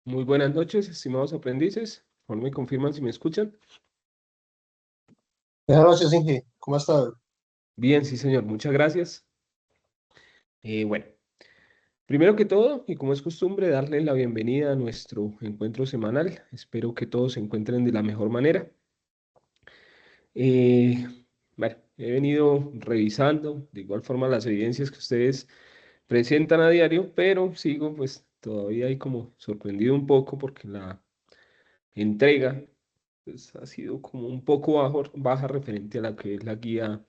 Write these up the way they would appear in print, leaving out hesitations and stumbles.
Muy buenas noches, estimados aprendices. Por favor, me confirman si me escuchan. Buenas noches, Inge. ¿Cómo ha estado? Bien, sí, señor, muchas gracias. Bueno, primero que todo, y como es costumbre, darle la bienvenida a nuestro encuentro semanal. Espero que todos se encuentren de la mejor manera. Eh, bueno, he venido revisando de igual forma las evidencias que ustedes presentan a diario, pero sigo pues todavía ahí como sorprendido un poco porque la entrega pues, ha sido como un poco baja referente a la que es la guía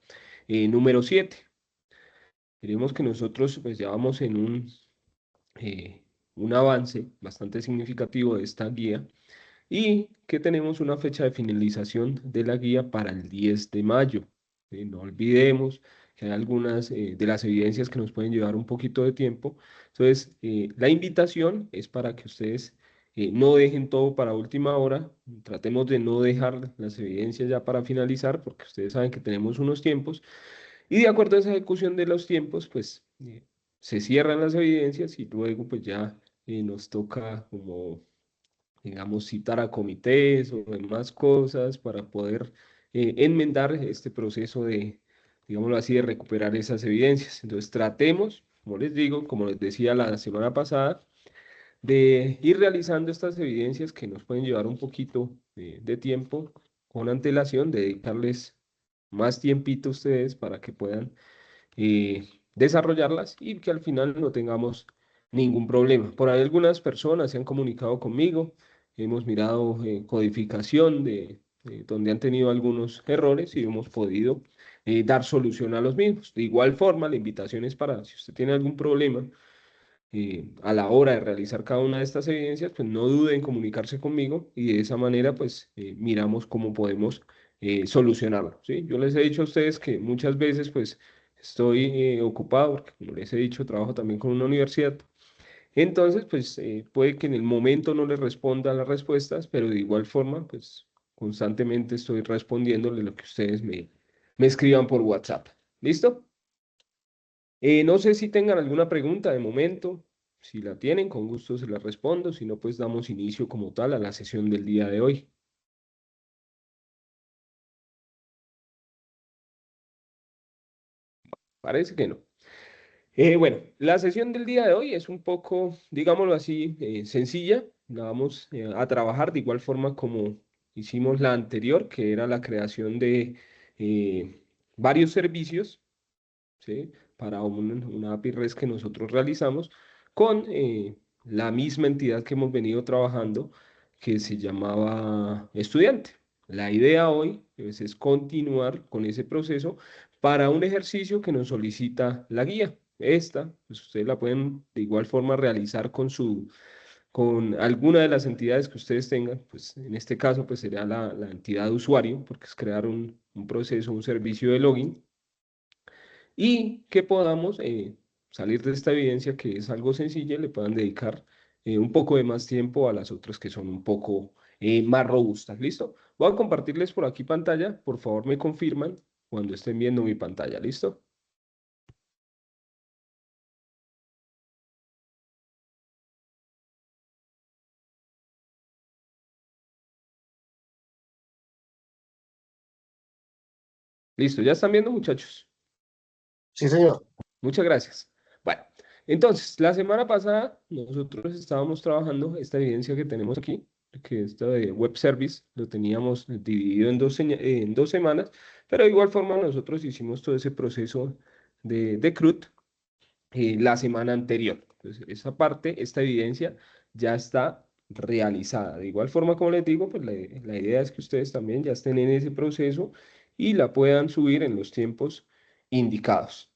número 7. Queremos que nosotros pues ya vamos en un avance bastante significativo de esta guía y que tenemos una fecha de finalización de la guía para el 10 de mayo. No olvidemos que hay algunas de las evidencias que nos pueden llevar un poquito de tiempo. Entonces, la invitación es para que ustedes no dejen todo para última hora. Tratemos de no dejar las evidencias ya para finalizar, porque ustedes saben que tenemos unos tiempos. Y de acuerdo a esa ejecución de los tiempos, pues se cierran las evidencias y luego pues ya nos toca como digamos, citar a comités o demás cosas para poder enmendar este proceso de, digámoslo así, de recuperar esas evidencias. Entonces, tratemos, como les digo, como les decía la semana pasada, de ir realizando estas evidencias que nos pueden llevar un poquito de tiempo con antelación, dedicarles más tiempito a ustedes para que puedan desarrollarlas y que al final no tengamos ningún problema. Por ahí algunas personas se han comunicado conmigo, hemos mirado codificación de donde han tenido algunos errores y hemos podido dar solución a los mismos. De igual forma, la invitación es para, si usted tiene algún problema, a la hora de realizar cada una de estas evidencias, pues no dude en comunicarse conmigo y de esa manera pues miramos cómo podemos solucionarlo, ¿sí? Yo les he dicho a ustedes que muchas veces pues estoy ocupado porque como les he dicho trabajo también con una universidad, entonces pues puede que en el momento no les responda las respuestas, pero de igual forma pues constantemente estoy respondiéndole lo que ustedes me escriban por WhatsApp. ¿Listo? No sé si tengan alguna pregunta de momento. Si la tienen, con gusto se la respondo. Si no, pues damos inicio como tal a la sesión del día de hoy. Parece que no. Bueno, la sesión del día de hoy es un poco, digámoslo así, sencilla. La vamos a trabajar de igual forma como hicimos la anterior, que era la creación de varios servicios, ¿sí? Para una API REST que nosotros realizamos con la misma entidad que hemos venido trabajando, que se llamaba estudiante. La idea hoy pues, es continuar con ese proceso para un ejercicio que nos solicita la guía. Esta, pues ustedes la pueden de igual forma realizar con alguna de las entidades que ustedes tengan, pues en este caso pues sería la entidad de usuario, porque es crear un proceso, un servicio de login y que podamos salir de esta evidencia que es algo sencilla y le puedan dedicar un poco de más tiempo a las otras que son un poco más robustas. ¿Listo? Voy a compartirles por aquí pantalla. Por favor, me confirman cuando estén viendo mi pantalla. ¿Listo? Listo. ¿Ya están viendo, muchachos? Sí, señor. Muchas gracias. Bueno, entonces, la semana pasada nosotros estábamos trabajando esta evidencia que tenemos aquí, que esta de web service, lo teníamos dividido en dos semanas, pero de igual forma nosotros hicimos todo ese proceso de CRUD la semana anterior. Entonces, esa parte, esta evidencia ya está realizada. De igual forma, como les digo, pues la idea es que ustedes también ya estén en ese proceso y la puedan subir en los tiempos indicados.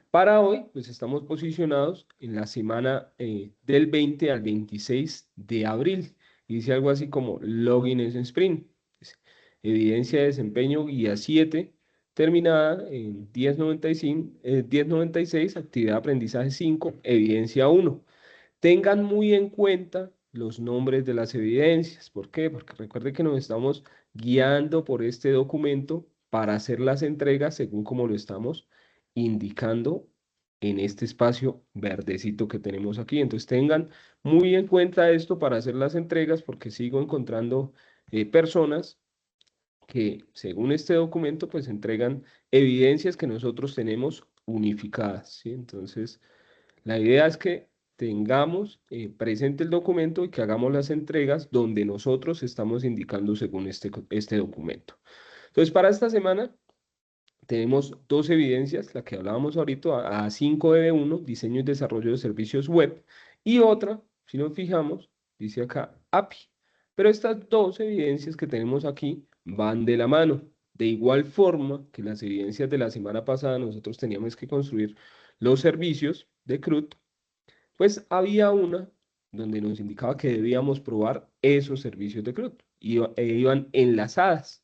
Para hoy, pues estamos posicionados en la semana del 20 al 26 de abril. Dice algo así como Login en Sprint. Es evidencia de desempeño guía 7, terminada en 1095, 1096, actividad de aprendizaje 5, evidencia 1. Tengan muy en cuenta los nombres de las evidencias. ¿Por qué? Porque recuerde que nos estamos guiando por este documento para hacer las entregas según como lo estamos indicando en este espacio verdecito que tenemos aquí. Entonces tengan muy en cuenta esto para hacer las entregas porque sigo encontrando personas que según este documento pues entregan evidencias que nosotros tenemos unificadas, ¿sí? Entonces la idea es que tengamos presente el documento y que hagamos las entregas donde nosotros estamos indicando según este documento. Entonces para esta semana tenemos dos evidencias, la que hablábamos ahorita, A5DB1, diseño y desarrollo de servicios web, y otra, si nos fijamos, dice acá API. Pero estas dos evidencias que tenemos aquí van de la mano. De igual forma que las evidencias de la semana pasada, nosotros teníamos que construir los servicios de CRUD, pues había una donde nos indicaba que debíamos probar esos servicios de CRUD, e iban enlazadas.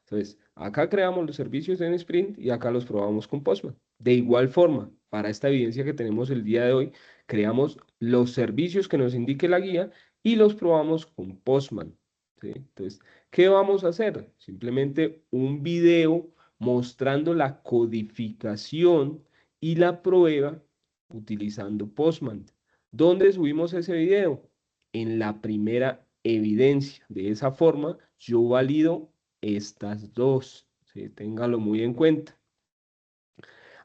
Entonces, acá creamos los servicios en Sprint y acá los probamos con Postman. De igual forma, para esta evidencia que tenemos el día de hoy, creamos los servicios que nos indique la guía y los probamos con Postman. ¿Sí? Entonces, ¿qué vamos a hacer? Simplemente un video mostrando la codificación y la prueba utilizando Postman. ¿Dónde subimos ese video? En la primera evidencia. De esa forma, yo valido estas dos, ¿sí? Téngalo muy en cuenta.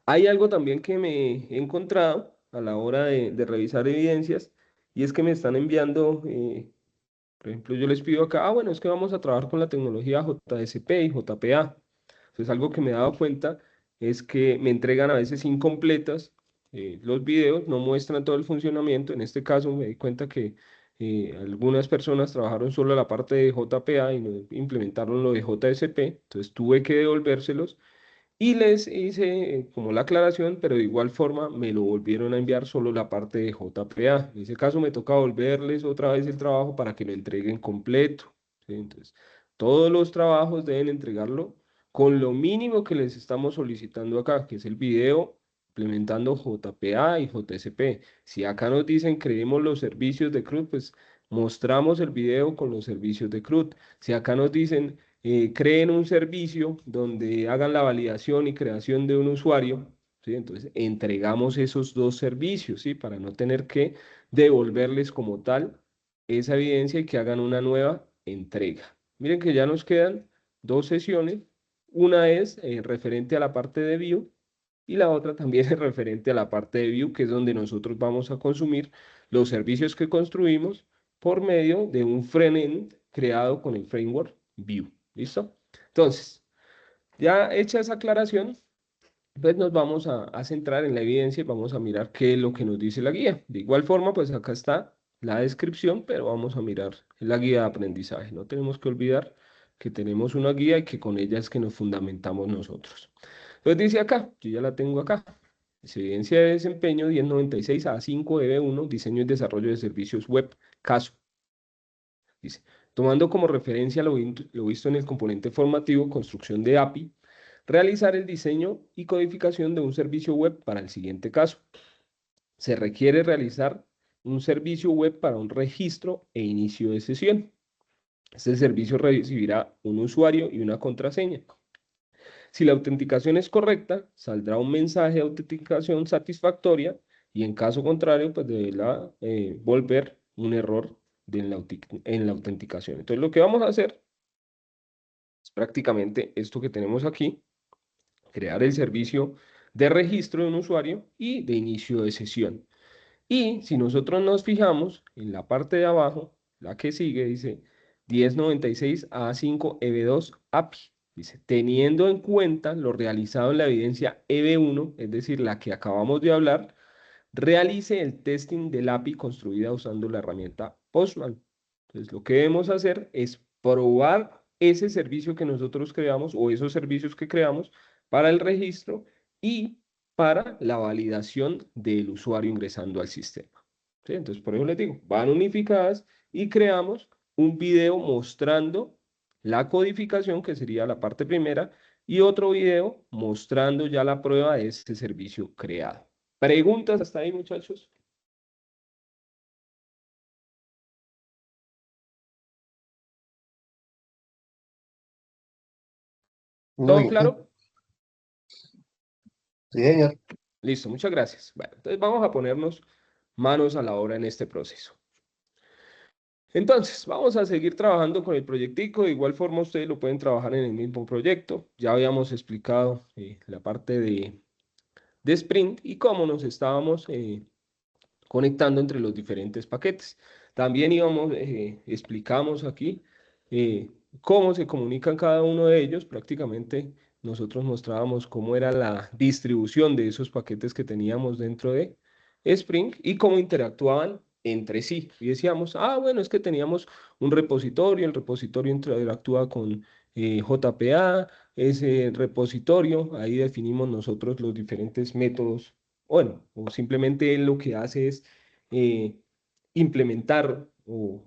Hay algo también que me he encontrado a la hora de revisar evidencias y es que me están enviando, por ejemplo, yo les pido acá, bueno, es que vamos a trabajar con la tecnología JSP y JPA. Entonces, algo que me he dado cuenta es que me entregan a veces incompletas los videos, no muestran todo el funcionamiento. En este caso me di cuenta que algunas personas trabajaron solo la parte de JPA y no implementaron lo de JSP, entonces tuve que devolvérselos y les hice como la aclaración, pero de igual forma me lo volvieron a enviar solo la parte de JPA. En ese caso me toca volverles otra vez el trabajo para que lo entreguen completo, ¿sí? Entonces, todos los trabajos deben entregarlo con lo mínimo que les estamos solicitando acá, que es el video implementando JPA y JSP. Si acá nos dicen creemos los servicios de CRUD, pues mostramos el video con los servicios de CRUD. Si acá nos dicen creen un servicio donde hagan la validación y creación de un usuario, ¿sí? Entonces, entregamos esos dos servicios, ¿sí? Para no tener que devolverles como tal esa evidencia y que hagan una nueva entrega. Miren que ya nos quedan dos sesiones. Una es referente a la parte de View y la otra también es referente a la parte de View, que es donde nosotros vamos a consumir los servicios que construimos por medio de un frontend creado con el framework Vue. ¿Listo? Entonces, ya hecha esa aclaración, pues nos vamos a centrar en la evidencia y vamos a mirar qué es lo que nos dice la guía. De igual forma, pues acá está la descripción, pero vamos a mirar la guía de aprendizaje. No tenemos que olvidar que tenemos una guía y que con ella es que nos fundamentamos nosotros. Entonces dice acá, yo ya la tengo acá. Dice, evidencia de desempeño 1096 a 5 EB1, diseño y desarrollo de servicios web, caso. Dice, tomando como referencia lo visto en el componente formativo, construcción de API, realizar el diseño y codificación de un servicio web para el siguiente caso. Se requiere realizar un servicio web para un registro e inicio de sesión. Este servicio recibirá un usuario y una contraseña. Si la autenticación es correcta, saldrá un mensaje de autenticación satisfactoria y en caso contrario, pues deberá volver un error en la autenticación. Entonces, lo que vamos a hacer es prácticamente esto que tenemos aquí, crear el servicio de registro de un usuario y de inicio de sesión. Y si nosotros nos fijamos en la parte de abajo, la que sigue dice 1096 A5 EB2 API. Dice, teniendo en cuenta lo realizado en la evidencia EB1, es decir, la que acabamos de hablar, realice el testing del API construida usando la herramienta Postman. Entonces, lo que debemos hacer es probar ese servicio que nosotros creamos o esos servicios que creamos para el registro y para la validación del usuario ingresando al sistema. ¿Sí? Entonces, por eso les digo, van unificadas y creamos un video mostrando la codificación, que sería la parte primera, y otro video mostrando ya la prueba de este servicio creado. ¿Preguntas hasta ahí, muchachos? Muy ¿Todo bien. claro? Sí, señor. Listo, muchas gracias. Bueno, entonces vamos a ponernos manos a la obra en este proceso. Entonces, vamos a seguir trabajando con el proyectico. De igual forma, ustedes lo pueden trabajar en el mismo proyecto. Ya habíamos explicado la parte de Sprint y cómo nos estábamos conectando entre los diferentes paquetes. También explicamos aquí eh, cómo se comunican cada uno de ellos. Prácticamente nosotros mostrábamos cómo era la distribución de esos paquetes que teníamos dentro de Spring y cómo interactuaban entre sí. Y decíamos, ah, bueno, es que teníamos un repositorio, el repositorio interactúa con JPA, ese repositorio, ahí definimos nosotros los diferentes métodos. Bueno, o simplemente él lo que hace es eh, implementar o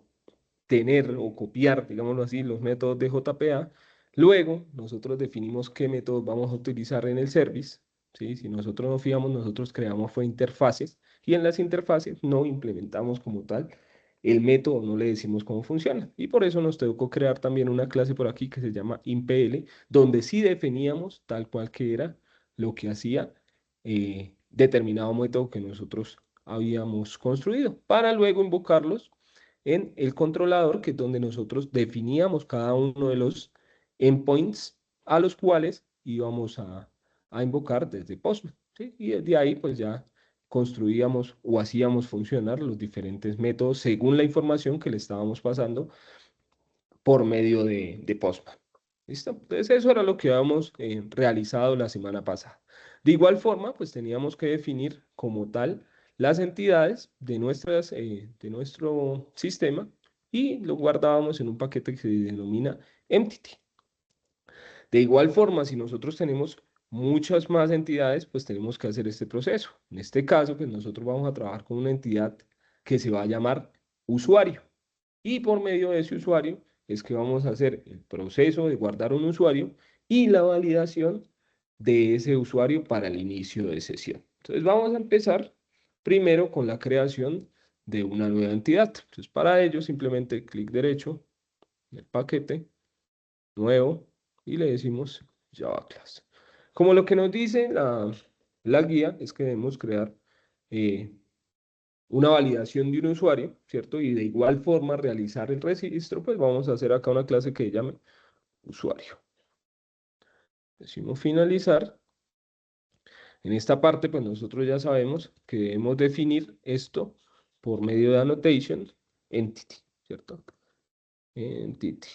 tener o copiar, digámoslo así, los métodos de JPA. Luego, nosotros definimos qué métodos vamos a utilizar en el service. ¿Sí? Si nosotros nos fiamos, nosotros creamos fue interfaces y en las interfaces no implementamos como tal el método, no le decimos cómo funciona. Y por eso nos tocó crear también una clase por aquí que se llama InPL, donde sí definíamos tal cual que era lo que hacía determinado método que nosotros habíamos construido, para luego invocarlos en el controlador, que es donde nosotros definíamos cada uno de los endpoints a los cuales íbamos a invocar desde Postman, ¿sí? Y desde ahí pues ya construíamos o hacíamos funcionar los diferentes métodos según la información que le estábamos pasando por medio de Postman. ¿Listo? Entonces eso era lo que habíamos realizado la semana pasada. De igual forma, pues teníamos que definir como tal las entidades de nuestro sistema y lo guardábamos en un paquete que se denomina entity. De igual forma, si nosotros tenemos muchas más entidades, pues tenemos que hacer este proceso. En este caso, pues nosotros vamos a trabajar con una entidad que se va a llamar usuario. Y por medio de ese usuario es que vamos a hacer el proceso de guardar un usuario y la validación de ese usuario para el inicio de sesión. Entonces vamos a empezar primero con la creación de una nueva entidad. Entonces para ello simplemente clic derecho en el paquete, nuevo, y le decimos Java Class. Como lo que nos dice la guía es que debemos crear eh, una validación de un usuario, ¿cierto? Y de igual forma realizar el registro, pues vamos a hacer acá una clase que se llame usuario. Decimos finalizar. En esta parte, pues nosotros ya sabemos que debemos definir esto por medio de annotation entity, ¿cierto? Entity.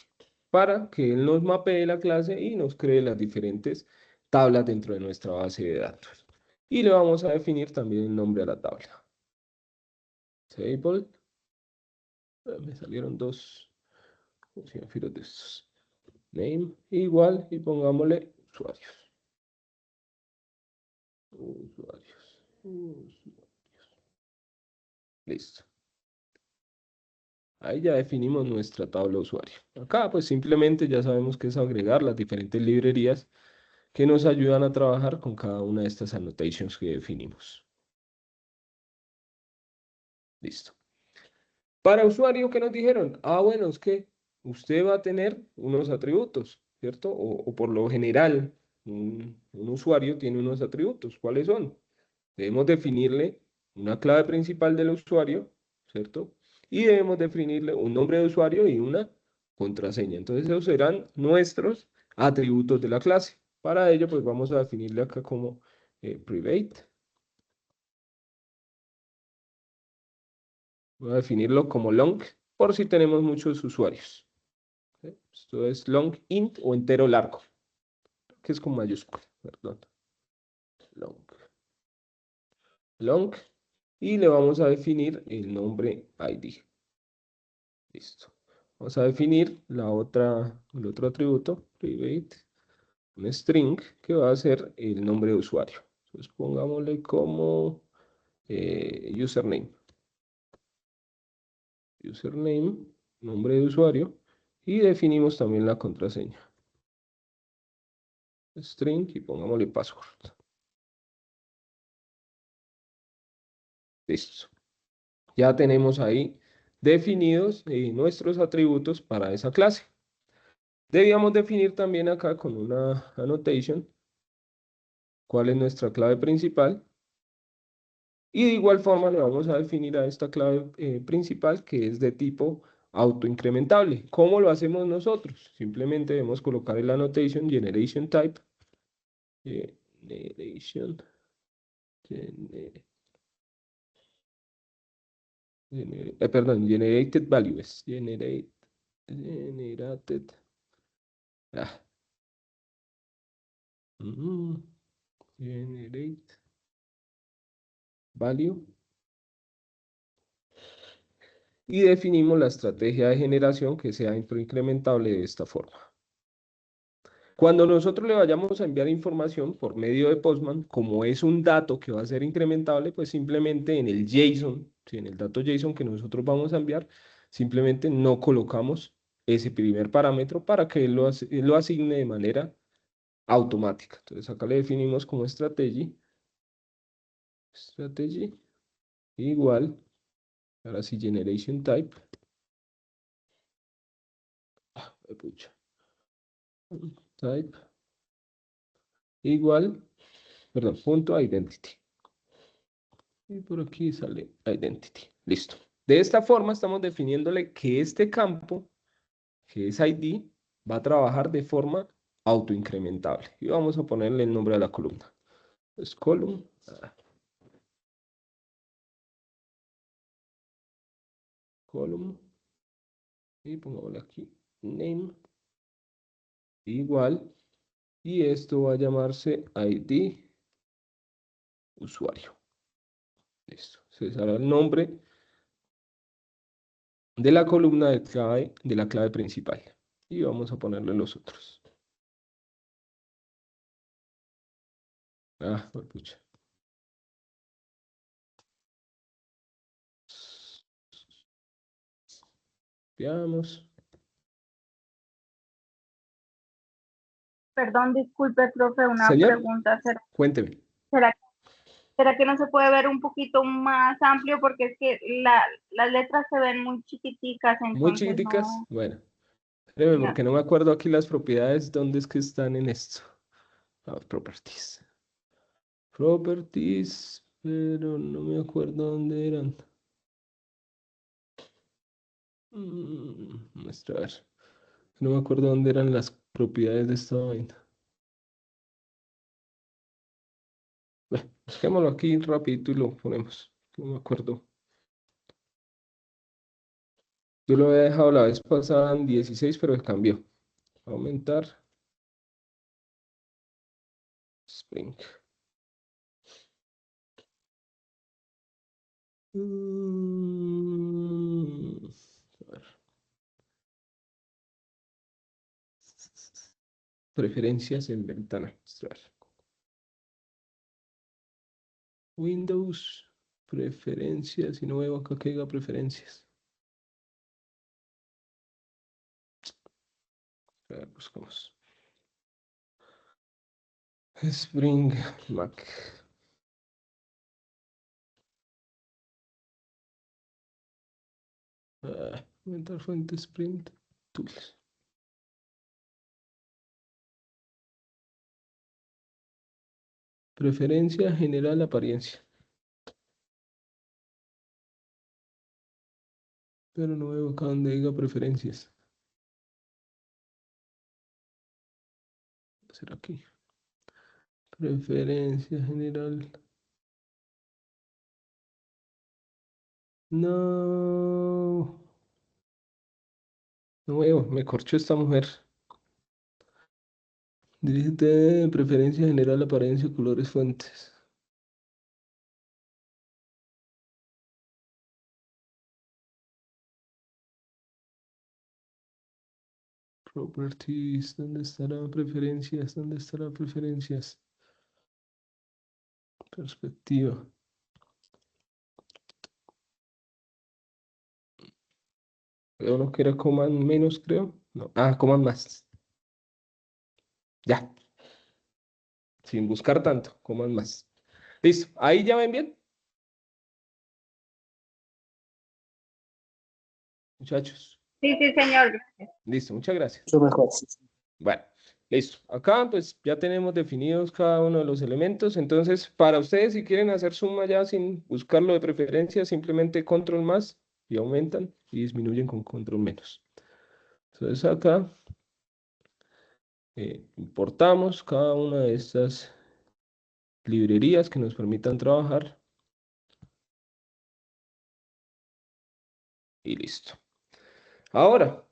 Para que él nos mapee la clase y nos cree las diferentes tablas dentro de nuestra base de datos. Y le vamos a definir también el nombre a la tabla. Table. Me salieron dos filos de estos. Name igual y pongámosle usuarios. Usuarios. Listo. Ahí ya definimos nuestra tabla usuario. Acá pues simplemente ya sabemos que es agregar las diferentes librerías que nos ayudan a trabajar con cada una de estas annotations que definimos. Listo. Para usuario, ¿qué nos dijeron? Ah, bueno, es que usted va a tener unos atributos, ¿cierto? O por lo general, un usuario tiene unos atributos. ¿Cuáles son? Debemos definirle una clave principal del usuario, ¿cierto? Y debemos definirle un nombre de usuario y una contraseña. Entonces, esos serán nuestros atributos de la clase. Para ello, pues vamos a definirle acá como private. Voy a definirlo como long por si tenemos muchos usuarios. ¿Sí? Esto es long int o entero largo, que es con mayúscula, perdón. Long. Long. Y le vamos a definir el nombre ID. Listo. Vamos a definir el otro atributo, private, un string, que va a ser el nombre de usuario. Entonces pongámosle como username. Username, nombre de usuario, y definimos también la contraseña. String y pongámosle password. Listo. Ya tenemos ahí definidos nuestros atributos para esa clase. Debíamos definir también acá con una annotation cuál es nuestra clave principal Y de igual forma le vamos a definir a esta clave principal que es de tipo autoincrementable. ¿Cómo lo hacemos nosotros? Simplemente debemos colocar en la annotation generation type, generation, perdón, generated values, generated, ah, mm, generate value y definimos la estrategia de generación que sea incrementable de esta forma. Cuando nosotros le vayamos a enviar información por medio de Postman, como es un dato que va a ser incrementable, pues simplemente en el JSON, ¿sí? En el dato JSON que nosotros vamos a enviar, simplemente no colocamos ese primer parámetro para que él lo asigne de manera automática. Entonces acá le definimos como strategy igual, ahora sí generation type, pucha, type igual, perdón, punto identity. Y por aquí sale identity. Listo. De esta forma estamos definiéndole que este campo, que es ID, va a trabajar de forma autoincrementable. Y vamos a ponerle el nombre a la columna. Es column. Column. Y pongámosle aquí name. Igual. Y esto va a llamarse ID usuario. Listo. Se será el nombre de la columna de la clave principal. Y vamos a ponerle los otros. Ah, pucha. Veamos. Perdón, disculpe, profe, una Señor, pregunta. cuénteme. ¿Será, será que no se puede ver un poquito más amplio? Porque es que las letras se ven muy chiquiticas, Muy entonces chiquiticas. no. Bueno, espéreme No. porque no me acuerdo aquí las propiedades, dónde es que están en esto. Ah, properties. Properties, pero no me acuerdo dónde eran. Muestra a ver. No me acuerdo dónde eran las propiedades de esta vaina. Bueno, busquémoslo aquí rapidito y lo ponemos. No me acuerdo. Yo lo había dejado la vez pasada en 16, pero cambió. Aumentar. Spring. A ver. Preferencias en ventana. Mostrar. Windows. Preferencias. Y no veo acá que diga preferencias. A ver, buscamos. Spring Mac. Aumentar fuente Sprint Tools. Preferencia general apariencia. Pero no veo acá donde diga preferencias. ¿Será aquí? Preferencia general. No. No veo, me corchó esta mujer. Dirígete preferencia general, apariencia, colores, fuentes. Properties, ¿dónde estará preferencias? ¿Dónde estará preferencias? Perspectiva. Veo uno que era coman menos, creo. No. Ah, coman más. Ya, sin buscar tanto, coman más. Listo, ahí ya ven bien, muchachos. Sí, sí, señor. Listo, muchas gracias. Mucho mejor. Bueno. Listo. Acá pues ya tenemos definidos cada uno de los elementos. Entonces, para ustedes, si quieren hacer suma ya sin buscarlo de preferencia, simplemente control más y aumentan y disminuyen con control menos. Entonces acá importamos cada una de estas librerías que nos permitan trabajar. Y listo. Ahora,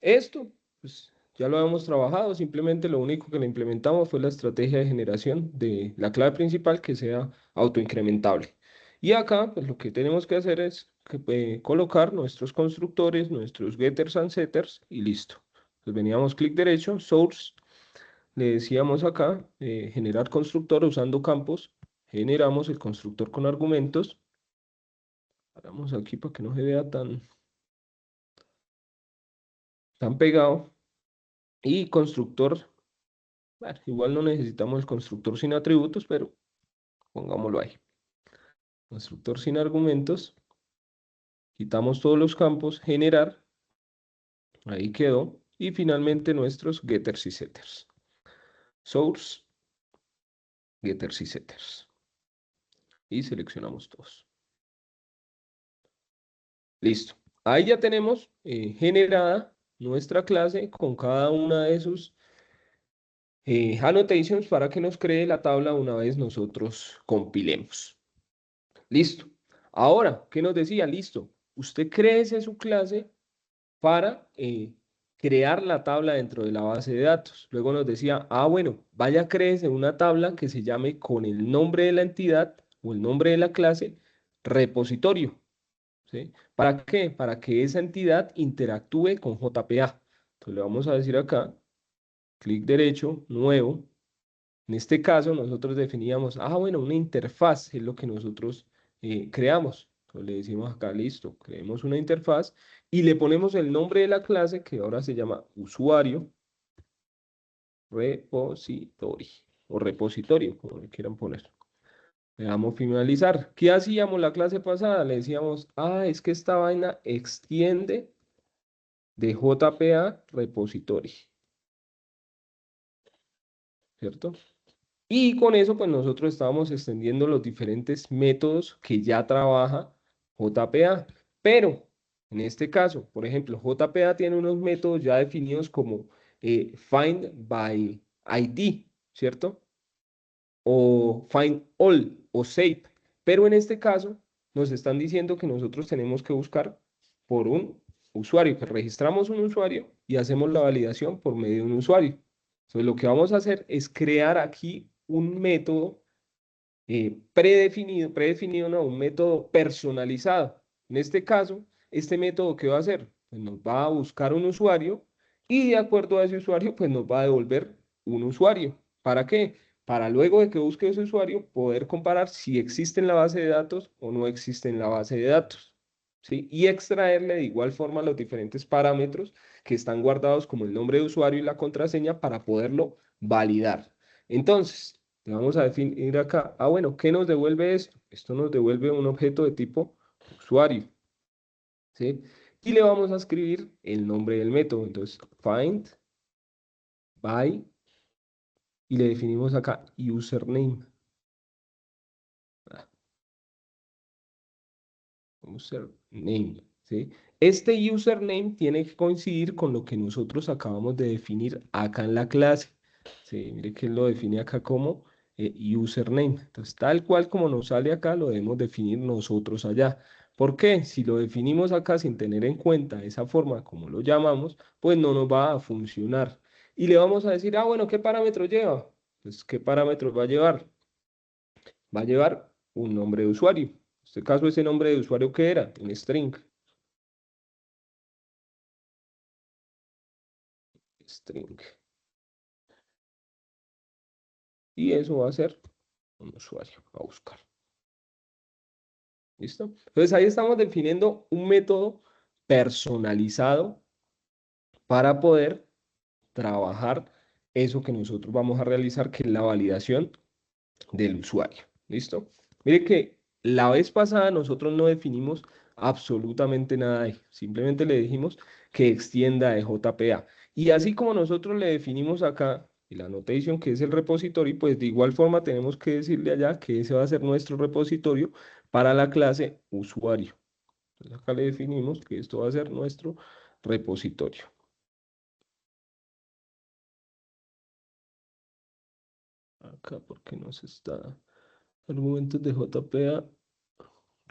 esto, pues ya lo hemos trabajado, simplemente lo único que le implementamos fue la estrategia de generación de la clave principal que sea autoincrementable. Y acá, pues lo que tenemos que hacer es colocar nuestros constructores, nuestros getters and setters y listo. Pues veníamos clic derecho, source, le decíamos acá, generar constructor usando campos, generamos el constructor con argumentos. Paramos aquí para que no se vea tan pegado. Y constructor, bueno, igual no necesitamos el constructor sin atributos, pero pongámoslo ahí. Constructor sin argumentos. Quitamos todos los campos, generar. Ahí quedó. Y finalmente nuestros getters y setters. Source, getters y setters. Y seleccionamos todos. Listo. Ahí ya tenemos generada nuestra clase con cada una de sus annotations para que nos cree la tabla una vez nosotros compilemos. Listo. Ahora, ¿qué nos decía? Listo. Usted créese su clase para crear la tabla dentro de la base de datos. Luego nos decía, bueno, vaya créese una tabla que se llame con el nombre de la entidad o el nombre de la clase repositorio. ¿Sí? ¿Para qué? Para que esa entidad interactúe con JPA. Entonces le vamos a decir acá, clic derecho, nuevo. En este caso, nosotros definíamos, bueno, una interfaz es lo que nosotros creamos. Entonces le decimos acá, listo, creemos una interfaz y le ponemos el nombre de la clase que ahora se llama usuario repository o repositorio, como le quieran poner. Le damos finalizar. ¿Qué hacíamos la clase pasada? Le decíamos, es que esta vaina extiende de JPA repository, ¿cierto? Y con eso, pues nosotros estábamos extendiendo los diferentes métodos que ya trabaja JPA. Pero, en este caso, por ejemplo, JPA tiene unos métodos ya definidos como find by ID, ¿cierto? O find all o save. Pero en este caso, nos están diciendo que nosotros tenemos que buscar por un usuario, que registramos un usuario y hacemos la validación por medio de un usuario. Entonces, lo que vamos a hacer es crear aquí un método predefinido, no, un método personalizado. En este caso, este método, ¿qué va a hacer? Pues nos va a buscar un usuario y de acuerdo a ese usuario, pues nos va a devolver un usuario. ¿Para qué? Para luego de que busque ese usuario, poder comparar si existe en la base de datos o no existe en la base de datos. ¿Sí? Y extraerle de igual forma los diferentes parámetros que están guardados como el nombre de usuario y la contraseña para poderlo validar. Entonces, le vamos a definir acá, bueno, ¿qué nos devuelve esto? Esto nos devuelve un objeto de tipo usuario, ¿sí? Y le vamos a escribir el nombre del método. Entonces, find by, y le definimos acá username. Username, ¿sí? Este username tiene que coincidir con lo que nosotros acabamos de definir acá en la clase. Sí, mire que él lo define acá como username. Entonces, tal cual como nos sale acá, lo debemos definir nosotros allá. ¿Por qué? Si lo definimos acá sin tener en cuenta esa forma, como lo llamamos, pues no nos va a funcionar. Y le vamos a decir, bueno, ¿qué parámetros lleva? Pues, ¿qué parámetros va a llevar? Va a llevar un nombre de usuario. En este caso, ese nombre de usuario, ¿qué era? Un string. String. Y eso va a ser un usuario a buscar. ¿Listo? Entonces ahí estamos definiendo un método personalizado para poder trabajar eso que nosotros vamos a realizar, que es la validación del usuario. ¿Listo? Mire que la vez pasada nosotros no definimos absolutamente nada ahí. Simplemente le dijimos que extienda de JPA. Y así como nosotros le definimos acá el annotation, que es el repositorio, pues de igual forma tenemos que decirle allá que ese va a ser nuestro repositorio para la clase usuario. Entonces acá le definimos que esto va a ser nuestro repositorio. Acá porque nos está argumentos de JPA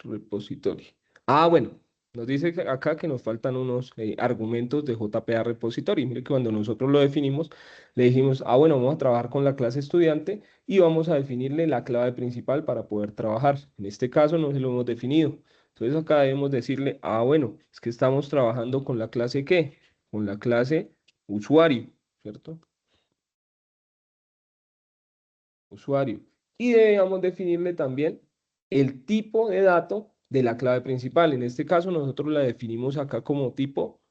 repositorio. Ah, bueno, nos dice acá que nos faltan unos argumentos de JPA repositorio. Mire que cuando nosotros lo definimos, le dijimos, ah, bueno, vamos a trabajar con la clase estudiante y vamos a definirle la clave principal para poder trabajar. En este caso no se lo hemos definido. Entonces acá debemos decirle, ah, bueno, es que estamos trabajando con la clase ¿qué? Con la clase usuario, ¿cierto? Usuario. Y debemos definirle también el tipo de dato de la clave principal. En este caso nosotros la definimos acá como tipo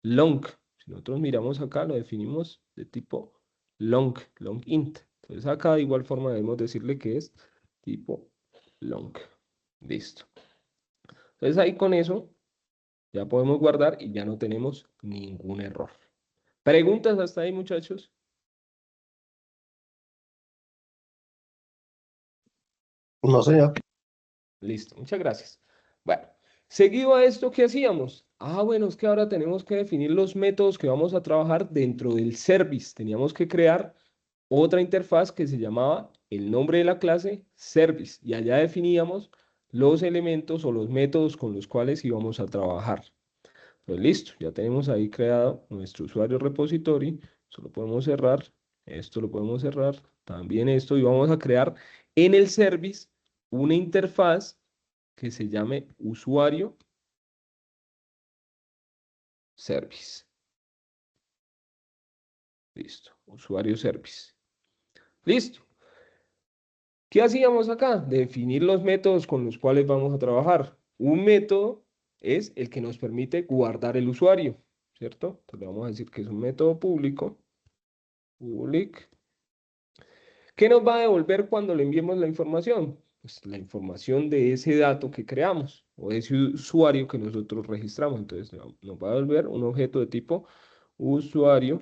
long. Si nosotros miramos acá, lo definimos de tipo long int. Entonces acá de igual forma debemos decirle que es tipo long. Listo. Entonces ahí con eso ya podemos guardar y ya no tenemos ningún error. ¿Preguntas hasta ahí, muchachos? No, señor. Listo, muchas gracias. Bueno, seguido a esto, ¿qué hacíamos? Ah, bueno, es que ahora tenemos que definir los métodos que vamos a trabajar dentro del service. Teníamos que crear otra interfaz que se llamaba el nombre de la clase service y allá definíamos los elementos o los métodos con los cuales íbamos a trabajar. Pues listo, ya tenemos ahí creado nuestro usuario repository. Esto lo podemos cerrar, esto lo podemos cerrar, también esto y vamos a crear en el service una interfaz que se llame usuario service. Listo, usuario service. Listo. ¿Qué hacíamos acá? Definir los métodos con los cuales vamos a trabajar. Un método es el que nos permite guardar el usuario, ¿cierto? Entonces le vamos a decir que es un método público, public. ¿Qué nos va a devolver cuando le enviemos la información? Pues la información de ese dato que creamos o de ese usuario que nosotros registramos. Entonces nos va a devolver un objeto de tipo usuario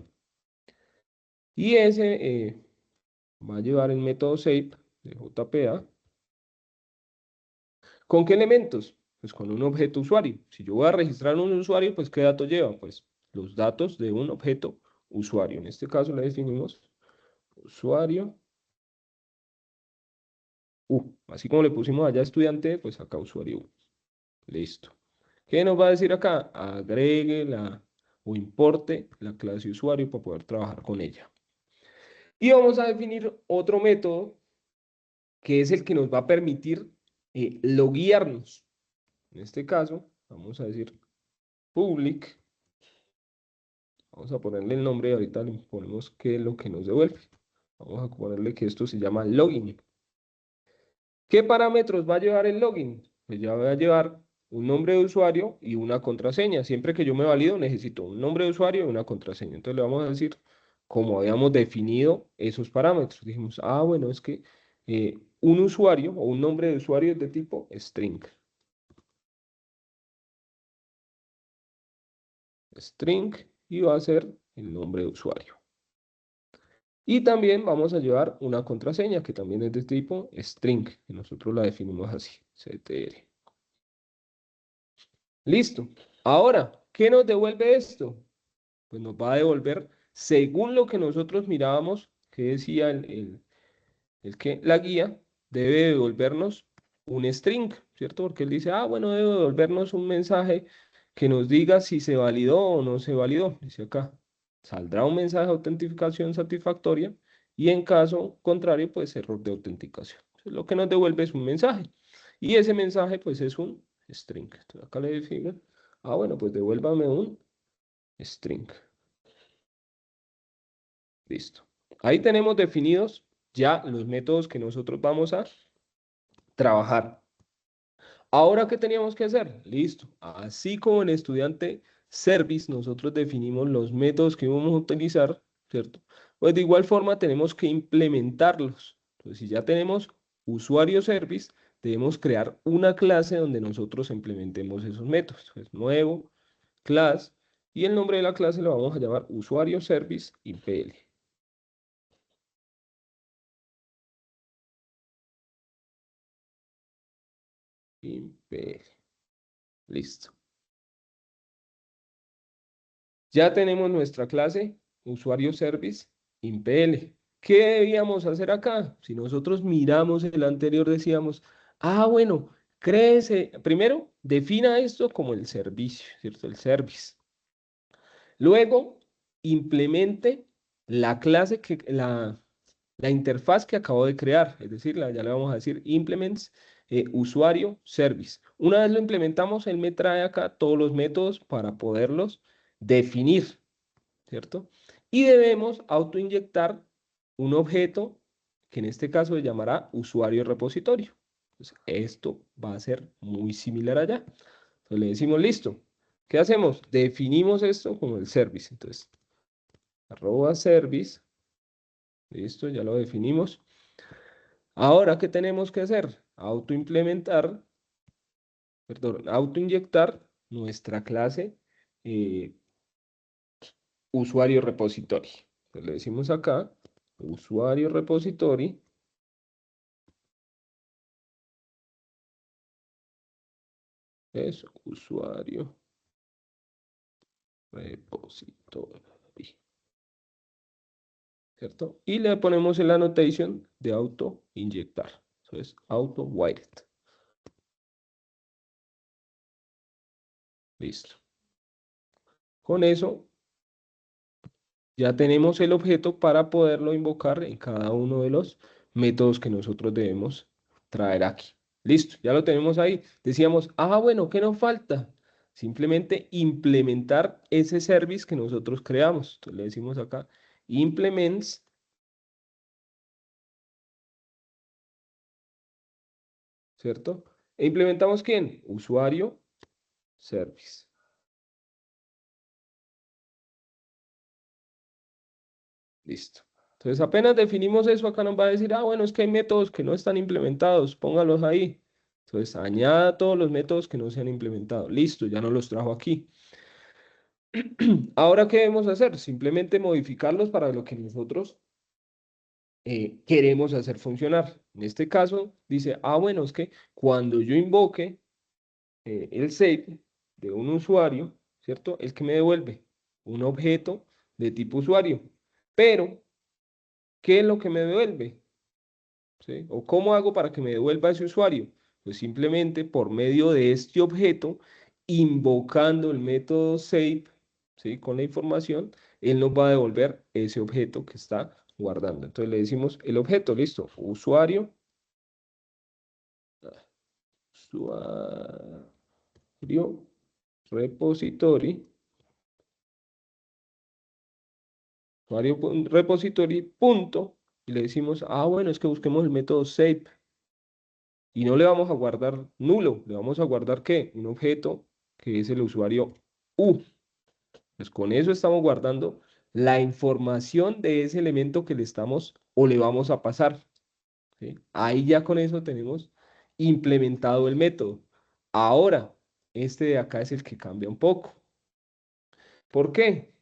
y ese va a llevar el método save de JPA. ¿Con qué elementos? Pues con un objeto usuario. Si yo voy a registrar un usuario, pues ¿qué datos lleva? Pues los datos de un objeto usuario. En este caso le definimos usuario U. Así como le pusimos allá estudiante, pues acá usuario U. Listo. ¿Qué nos va a decir acá? Agregue o importe la clase usuario para poder trabajar con ella. Y vamos a definir otro método que es el que nos va a permitir loguearnos. En este caso, vamos a decir public. Vamos a ponerle el nombre y ahorita le ponemos qué es lo que nos devuelve. Vamos a ponerle que esto se llama login. ¿Qué parámetros va a llevar el login? Pues ya va a llevar un nombre de usuario y una contraseña. Siempre que yo me valido necesito un nombre de usuario y una contraseña. Entonces le vamos a decir cómo habíamos definido esos parámetros. Dijimos, ah, bueno, es que un usuario o un nombre de usuario es de tipo string. String y va a ser el nombre de usuario. Y también vamos a llevar una contraseña que también es de tipo string, que nosotros la definimos así, ctr. Listo. Ahora, ¿qué nos devuelve esto? Pues nos va a devolver, según lo que nosotros mirábamos, que decía el que la guía, debe devolvernos un string, ¿cierto? Porque él dice, ah, bueno, debe devolvernos un mensaje que nos diga si se validó o no se validó. Dice acá, saldrá un mensaje de autentificación satisfactoria y en caso contrario, pues error de autenticación. Entonces, lo que nos devuelve es un mensaje y ese mensaje pues es un string. Entonces acá le defino, ah, bueno, pues devuélvame un string. Listo. Ahí tenemos definidos ya los métodos que nosotros vamos a trabajar. Ahora, ¿qué teníamos que hacer? Listo. Así como en estudiante service, nosotros definimos los métodos que vamos a utilizar, ¿cierto? Pues de igual forma tenemos que implementarlos. Entonces, si ya tenemos usuario service, debemos crear una clase donde nosotros implementemos esos métodos. Entonces, nuevo, class, Y el nombre de la clase lo vamos a llamar usuario service IPL. IPL. Listo. Ya tenemos nuestra clase usuario service IPL. ¿Qué debíamos hacer acá? Si nosotros miramos el anterior, decíamos, bueno, créese, primero, defina esto como el servicio, ¿cierto? El service. Luego, implemente la clase la interfaz que acabo de crear, es decir, ya le vamos a decir implements usuario service. Una vez lo implementamos, él me trae acá todos los métodos para poderlos definir, ¿cierto? Y debemos autoinyectar un objeto que en este caso se llamará usuario repositorio. Entonces, esto va a ser muy similar allá. Entonces le decimos, listo. ¿Qué hacemos? Definimos esto como el service. Entonces, @service. Listo, ya lo definimos. Ahora, ¿qué tenemos que hacer? Autoinyectar nuestra clase usuario repository. Entonces le decimos acá, usuario repository. Es usuario repository. ¿Cierto? Y le ponemos el annotation de auto inyectar. Eso es auto wired. Listo. Con eso ya tenemos el objeto para poderlo invocar en cada uno de los métodos que nosotros debemos traer aquí. Listo, ya lo tenemos ahí. Decíamos, bueno, ¿qué nos falta? Simplemente implementar ese service que nosotros creamos. Entonces le decimos acá, implements, ¿cierto? E implementamos ¿quién? Usuario service. Listo. Entonces apenas definimos eso, acá nos va a decir, bueno, es que hay métodos que no están implementados, póngalos ahí. Entonces añada todos los métodos que no se han implementado. Listo, ya nos los trajo aquí. Ahora, ¿qué debemos hacer? Simplemente modificarlos para lo que nosotros queremos hacer funcionar. En este caso, dice, bueno, es que cuando yo invoque el save de un usuario, ¿cierto? El que me devuelve un objeto de tipo usuario. Pero, ¿qué es lo que me devuelve? ¿Sí? ¿O cómo hago para que me devuelva ese usuario? Pues simplemente por medio de este objeto, invocando el método save, ¿sí? Con la información, él nos va a devolver ese objeto que está guardando. Entonces le decimos el objeto, listo, usuario repository, repository, punto, y le decimos, bueno, es que busquemos el método save, y no le vamos a guardar nulo, le vamos a guardar ¿qué? Un objeto que es el usuario U. Pues con eso estamos guardando la información de ese elemento que le estamos o le vamos a pasar, ¿sí? Ahí ya con eso tenemos implementado el método. Ahora, este de acá es el que cambia un poco. ¿Por qué?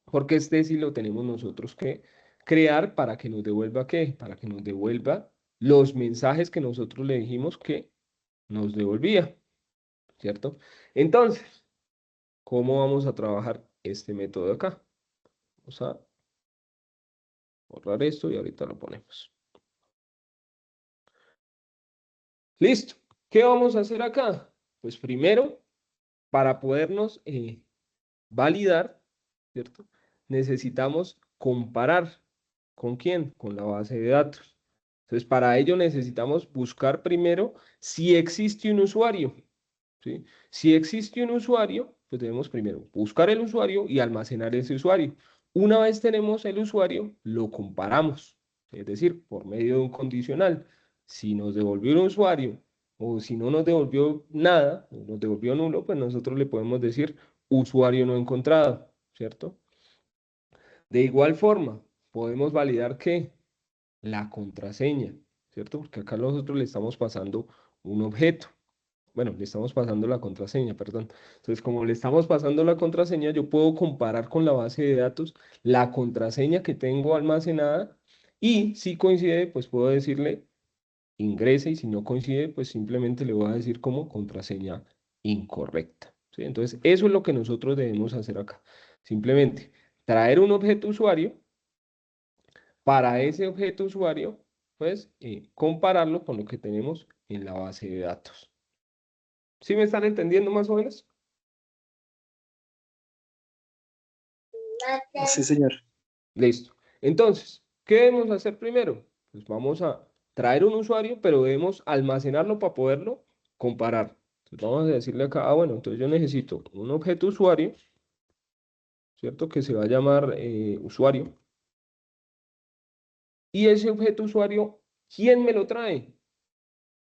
Porque este sí lo tenemos nosotros que crear para que nos devuelva ¿qué? Para que nos devuelva los mensajes que nosotros le dijimos que nos devolvía, ¿cierto? Entonces, ¿cómo vamos a trabajar este método de acá? Vamos a borrar esto y ahorita lo ponemos. Listo. ¿Qué vamos a hacer acá? Pues primero, para podernos validar, ¿cierto? Necesitamos comparar. ¿Con quién? Con la base de datos. Entonces, para ello necesitamos buscar primero si existe un usuario, ¿sí? Si existe un usuario, pues debemos primero buscar el usuario y almacenar ese usuario. Una vez tenemos el usuario, lo comparamos, es decir, por medio de un condicional. Si nos devolvió un usuario o si no nos devolvió nada, nos devolvió nulo, pues nosotros le podemos decir usuario no encontrado, ¿cierto? De igual forma, podemos validar que la contraseña, ¿cierto? Porque acá nosotros le estamos pasando un objeto. bueno, le estamos pasando la contraseña, perdón. Entonces, como le estamos pasando la contraseña, yo puedo comparar con la base de datos la contraseña que tengo almacenada y si coincide, pues puedo decirle ingrese y si no coincide, pues simplemente le voy a decir como contraseña incorrecta. ¿Sí? Entonces, eso es lo que nosotros debemos hacer acá. Simplemente traer un objeto usuario, para ese objeto usuario, pues compararlo con lo que tenemos en la base de datos. ¿Sí me están entendiendo más o menos? Sí, señor. Listo. Entonces, ¿qué debemos hacer primero? Pues vamos a traer un usuario, pero debemos almacenarlo para poderlo comparar. Entonces vamos a decirle acá, bueno, entonces yo necesito un objeto usuario, ¿cierto? Que se va a llamar usuario. Y ese objeto usuario, ¿quién me lo trae?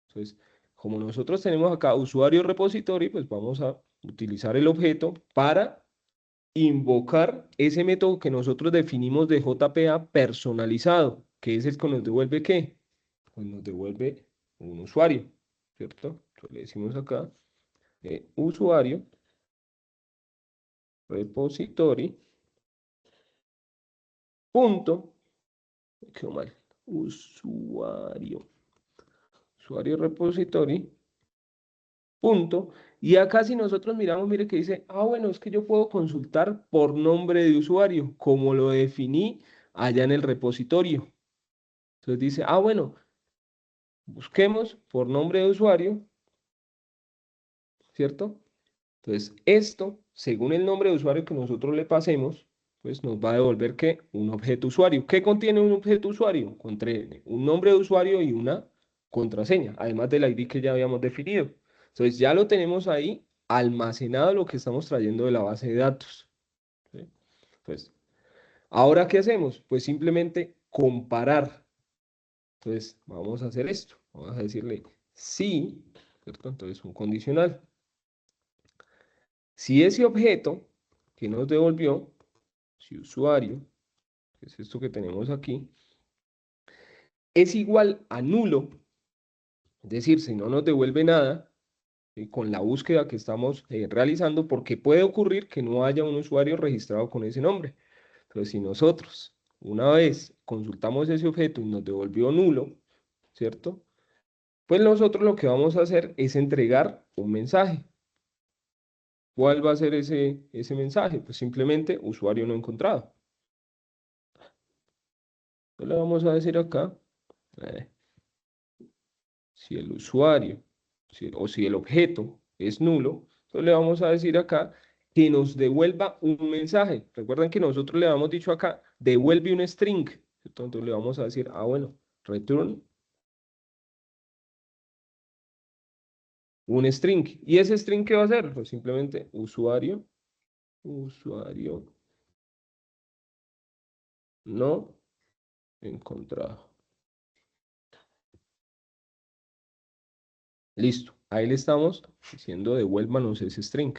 Entonces, como nosotros tenemos acá usuario repository, pues vamos a utilizar el objeto para invocar ese método que nosotros definimos de JPA personalizado, que es el que nos devuelve ¿qué? Pues nos devuelve un usuario, ¿cierto? Entonces le decimos acá, usuario, repository, punto, me quedó mal, usuario repository, punto, y acá si nosotros miramos, mire que dice, bueno, es que yo puedo consultar por nombre de usuario, como lo definí allá en el repositorio. Entonces dice, bueno, busquemos por nombre de usuario, ¿cierto? Entonces, esto, según el nombre de usuario que nosotros le pasemos, pues nos va a devolver ¿qué? Un objeto usuario. ¿Qué contiene un objeto usuario? Contiene un nombre de usuario y una contraseña, además del ID que ya habíamos definido. Entonces, ya lo tenemos ahí almacenado lo que estamos trayendo de la base de datos. ¿Sí? Pues, ¿ahora qué hacemos? Pues simplemente comparar. Entonces, vamos a hacer esto. Vamos a decirle sí, ¿cierto? Entonces, un condicional. Si ese objeto que nos devolvió, si usuario, que es esto que tenemos aquí, es igual a nulo, es decir, si no nos devuelve nada, con la búsqueda que estamos realizando, porque puede ocurrir que no haya un usuario registrado con ese nombre. Entonces, si nosotros una vez consultamos ese objeto y nos devolvió nulo, ¿cierto? Pues nosotros lo que vamos a hacer es entregar un mensaje. ¿Cuál va a ser ese mensaje? Pues simplemente usuario no encontrado. ¿Qué le vamos a decir acá? Eh, si el usuario o si el objeto es nulo, entonces le vamos a decir acá que nos devuelva un mensaje. Recuerden que nosotros le habíamos dicho acá, devuelve un string. Entonces le vamos a decir, bueno, return un string. ¿Y ese string qué va a hacer? Pues simplemente usuario no encontrado. Listo. Ahí le estamos diciendo devuélvanos ese string.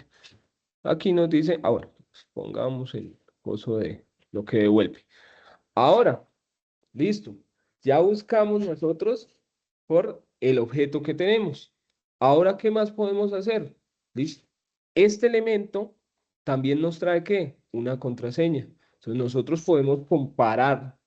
Aquí nos dice, ahora, pongamos el coso de lo que devuelve. Ahora, listo. Ya buscamos nosotros por el objeto que tenemos. Ahora, ¿qué más podemos hacer? Listo. Este elemento también nos trae ¿qué? Una contraseña. Entonces nosotros podemos comparar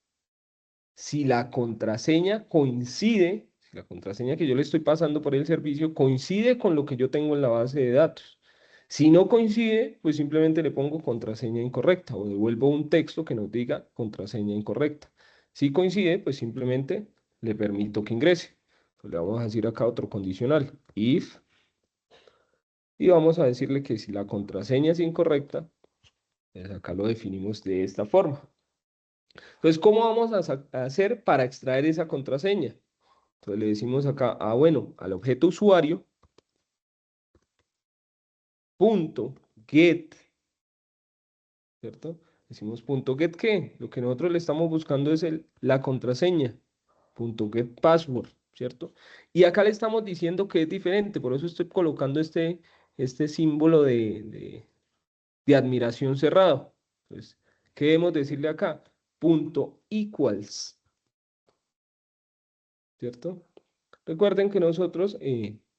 si la contraseña coincide, si la contraseña que yo le estoy pasando por el servicio coincide con lo que yo tengo en la base de datos. Si no coincide, pues simplemente le pongo contraseña incorrecta o devuelvo un texto que nos diga contraseña incorrecta. Si coincide, pues simplemente le permito que ingrese. Entonces, le vamos a decir acá otro condicional, if, y vamos a decirle que si la contraseña es incorrecta, pues acá lo definimos de esta forma. Entonces, ¿cómo vamos a hacer para extraer esa contraseña? Entonces le decimos acá, bueno, al objeto usuario, punto, get, ¿cierto? Decimos punto get ¿qué? Lo que nosotros le estamos buscando es la contraseña, punto get password, ¿cierto? Y acá le estamos diciendo que es diferente, por eso estoy colocando este símbolo de admiración cerrado. Entonces, ¿qué debemos decirle acá? Punto equals, ¿cierto? Recuerden que nosotros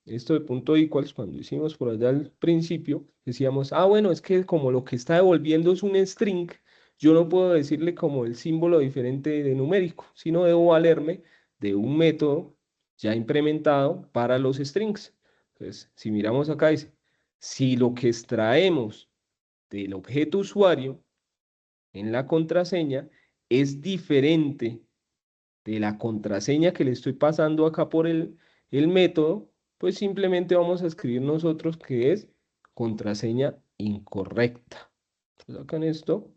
esto de punto equals, cuando hicimos por allá al principio, decíamos, ah, bueno, es que como lo que está devolviendo es un string, yo no puedo decirle como el símbolo diferente de numérico, sino debo valerme de un método ya implementado para los strings. Entonces, si miramos acá, dice, si lo que extraemos del objeto usuario en la contraseña es diferente de la contraseña que le estoy pasando acá por el método, pues simplemente vamos a escribir nosotros que es contraseña incorrecta. Entonces acá en esto,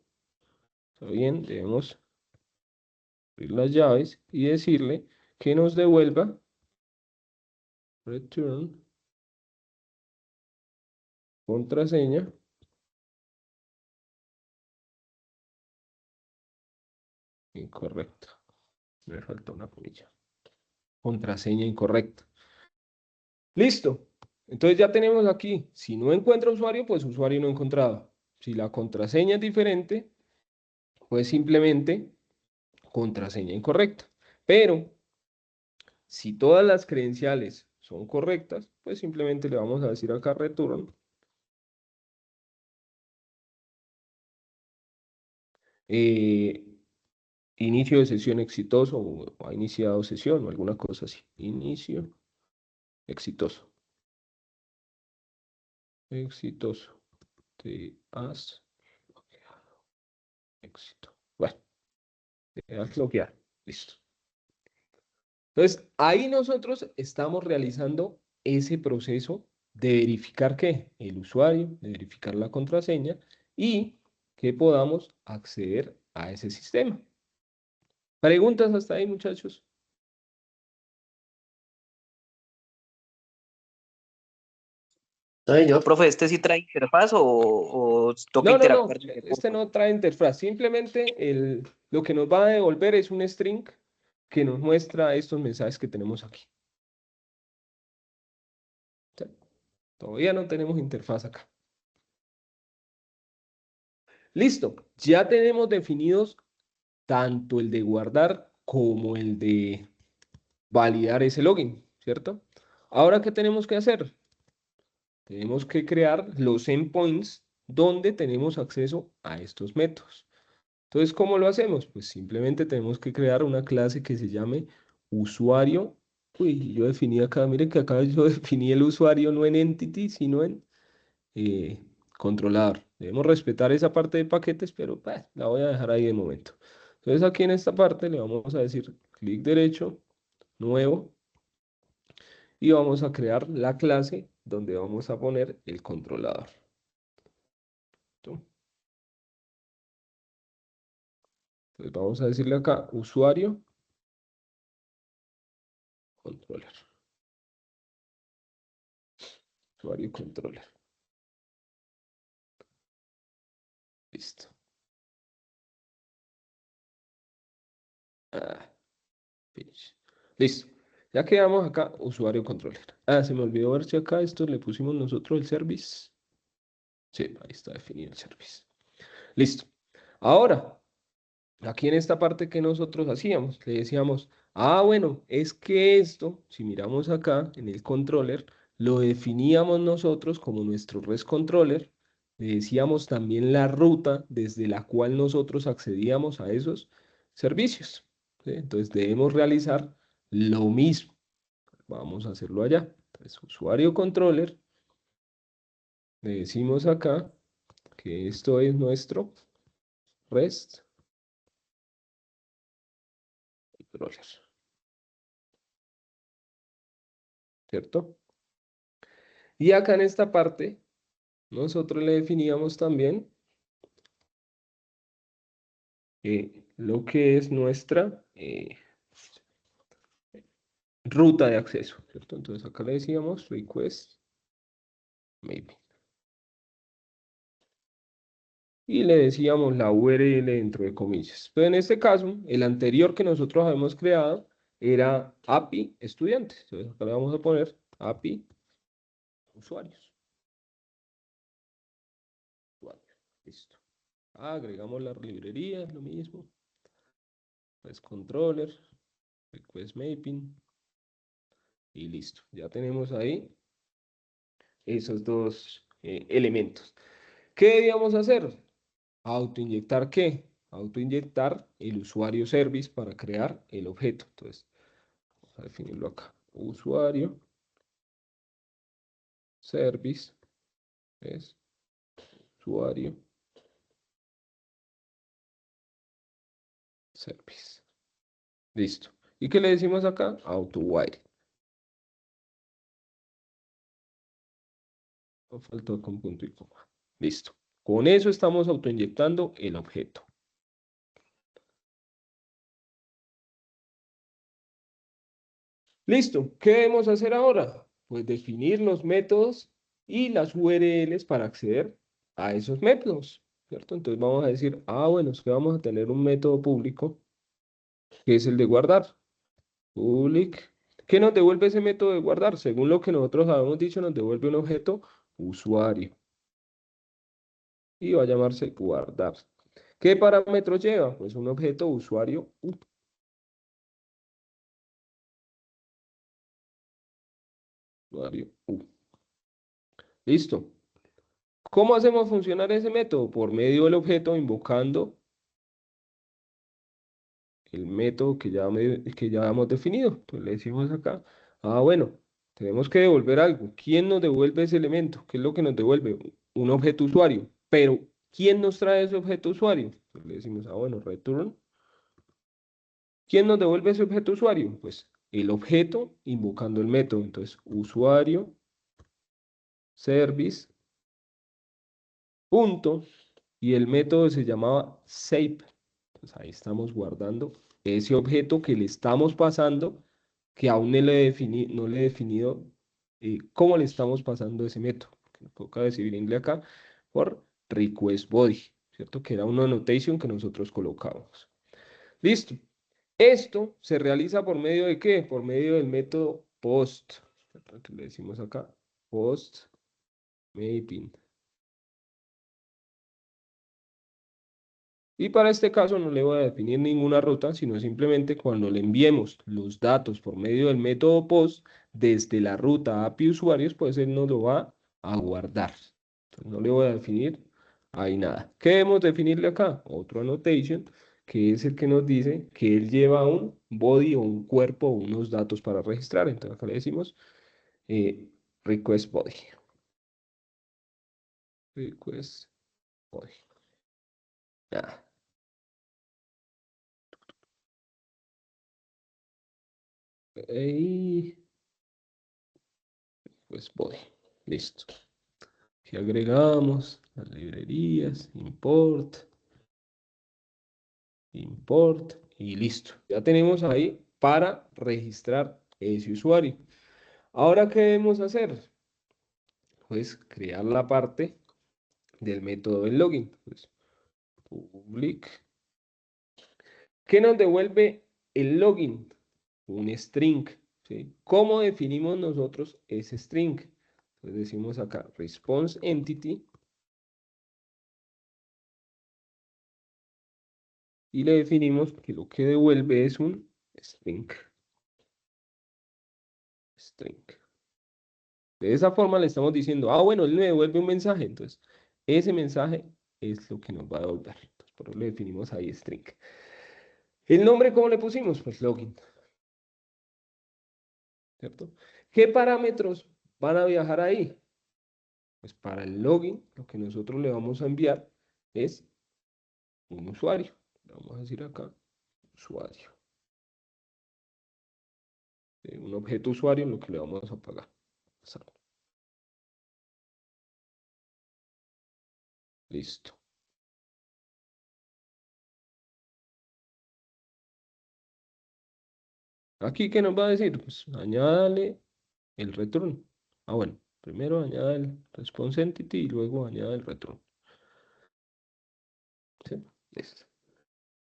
está bien, debemos abrir las llaves y decirle que nos devuelva return contraseña incorrecta. Me falta una comilla. Contraseña incorrecta. Listo. Entonces ya tenemos aquí, si no encuentra usuario, pues usuario no encontrado. Si la contraseña es diferente, pues simplemente contraseña incorrecta. Pero si todas las credenciales son correctas, pues simplemente le vamos a decir acá return eh, inicio de sesión exitoso o ha iniciado sesión o alguna cosa así. Inicio exitoso. Exitoso. Te has bloqueado. Éxito. Bueno, te has bloqueado. Listo. Entonces, ahí nosotros estamos realizando ese proceso de verificar qué, el usuario, de verificar la contraseña y que podamos acceder a ese sistema. ¿Preguntas hasta ahí, muchachos? Señor. Profe, ¿este sí trae interfaz o toca No, no, no, interactuar desde este punto? no trae interfaz. Simplemente lo que nos va a devolver es un string que nos muestra estos mensajes que tenemos aquí. ¿Sí? Todavía no tenemos interfaz acá. Listo, ya tenemos definidos tanto el de guardar como el de validar ese login, ¿cierto? Ahora, ¿qué tenemos que hacer? Tenemos que crear los endpoints donde tenemos acceso a estos métodos. Entonces, ¿cómo lo hacemos? Pues simplemente tenemos que crear una clase que se llame usuario. Uy, yo definí acá, miren que acá yo definí el usuario no en entity, sino en eh, controlador. Debemos respetar esa parte de paquetes, pero pues, la voy a dejar ahí de momento. Entonces aquí en esta parte le vamos a decir clic derecho, nuevo, y vamos a crear la clase donde vamos a poner el controlador. ¿Listo? Entonces vamos a decirle acá usuario, controller. Usuario controller. Listo. Ah, finish. Listo. Ya quedamos acá, usuario controller. Ah, se me olvidó ver si acá esto le pusimos nosotros el service. Sí, ahí está definido el service. Listo. Ahora, aquí en esta parte que nosotros hacíamos, le decíamos, ah, bueno, es que esto, si miramos acá en el controller, lo definíamos nosotros como nuestro REST controller. Le decíamos también la ruta desde la cual nosotros accedíamos a esos servicios. ¿Sí? Entonces debemos realizar lo mismo. Vamos a hacerlo allá. Entonces, usuario controller, le decimos acá que esto es nuestro REST controller, ¿cierto? Y acá en esta parte, nosotros le definíamos también lo que es nuestra ruta de acceso, ¿cierto? Entonces acá le decíamos request maybe. Y le decíamos la URL dentro de comillas. Pero en este caso, el anterior que nosotros habíamos creado era API estudiantes. Entonces acá le vamos a poner API usuarios. Listo. Agregamos la librería, lo mismo. Pues controller, request mapping. Y listo. Ya tenemos ahí esos dos elementos. ¿Qué debíamos hacer? Autoinyectar ¿qué? Autoinyectar el usuario service para crear el objeto. Entonces, vamos a definirlo acá. Usuario service es usuario service. Listo. ¿Y qué le decimos acá? AutoWire. Faltó con punto y coma. Listo. Con eso estamos autoinyectando el objeto. Listo. ¿Qué debemos hacer ahora? Pues definir los métodos y las URLs para acceder a esos métodos, ¿cierto? Entonces vamos a decir, bueno, es que vamos a tener un método público que es el de guardar. Public. ¿Qué nos devuelve ese método de guardar? Según lo que nosotros habíamos dicho, nos devuelve un objeto usuario. Y va a llamarse guardar. ¿Qué parámetros lleva? Pues un objeto usuario usuario U. Listo. ¿Cómo hacemos funcionar ese método? Por medio del objeto invocando el método que ya hemos definido. Entonces le decimos acá, bueno, tenemos que devolver algo. ¿Quién nos devuelve ese elemento? ¿Qué es lo que nos devuelve? Un objeto usuario. Pero, ¿quién nos trae ese objeto usuario? Entonces le decimos, bueno, return. ¿Quién nos devuelve ese objeto usuario? Pues el objeto invocando el método. Entonces, usuario, service, punto, y el método se llamaba save. Pues ahí estamos guardando ese objeto que le estamos pasando, que aún no le he definido cómo le estamos pasando ese método. Que toca decidirle acá por request body, ¿cierto? Que era una annotation que nosotros colocábamos. Listo. Esto se realiza por medio de ¿qué? Por medio del método post. Entonces le decimos acá post mapping. Y para este caso no le voy a definir ninguna ruta, sino simplemente cuando le enviemos los datos por medio del método POST desde la ruta API usuarios, pues él nos lo va a guardar. Entonces no le voy a definir ahí nada. ¿Qué debemos definirle acá? Otro annotation, que es el que nos dice que él lleva un body o un cuerpo o unos datos para registrar. Entonces acá le decimos request body. Request body. Nada. Y pues body. Listo. Aquí agregamos las librerías, import y listo. Ya tenemos ahí para registrar ese usuario. Ahora, ¿qué debemos hacer? Pues crear la parte del método del login. Pues, public. ¿Qué nos devuelve el login? Un string. ¿Sí? ¿Cómo definimos nosotros ese string? Entonces decimos acá response entity y le definimos que lo que devuelve es un string. String. De esa forma le estamos diciendo, bueno, él me devuelve un mensaje, entonces ese mensaje es lo que nos va a devolver. Entonces, por eso le definimos ahí string. ¿El nombre cómo le pusimos? Pues login. ¿Cierto? ¿Qué parámetros van a viajar ahí? Pues para el login, lo que nosotros le vamos a enviar es un usuario. Vamos a decir acá, usuario. Un objeto usuario en lo que le vamos a pagar. Listo. Aquí, ¿qué nos va a decir? Pues añádale el return. Bueno, primero añada el response entity y luego añada el return. ¿Sí? Listo.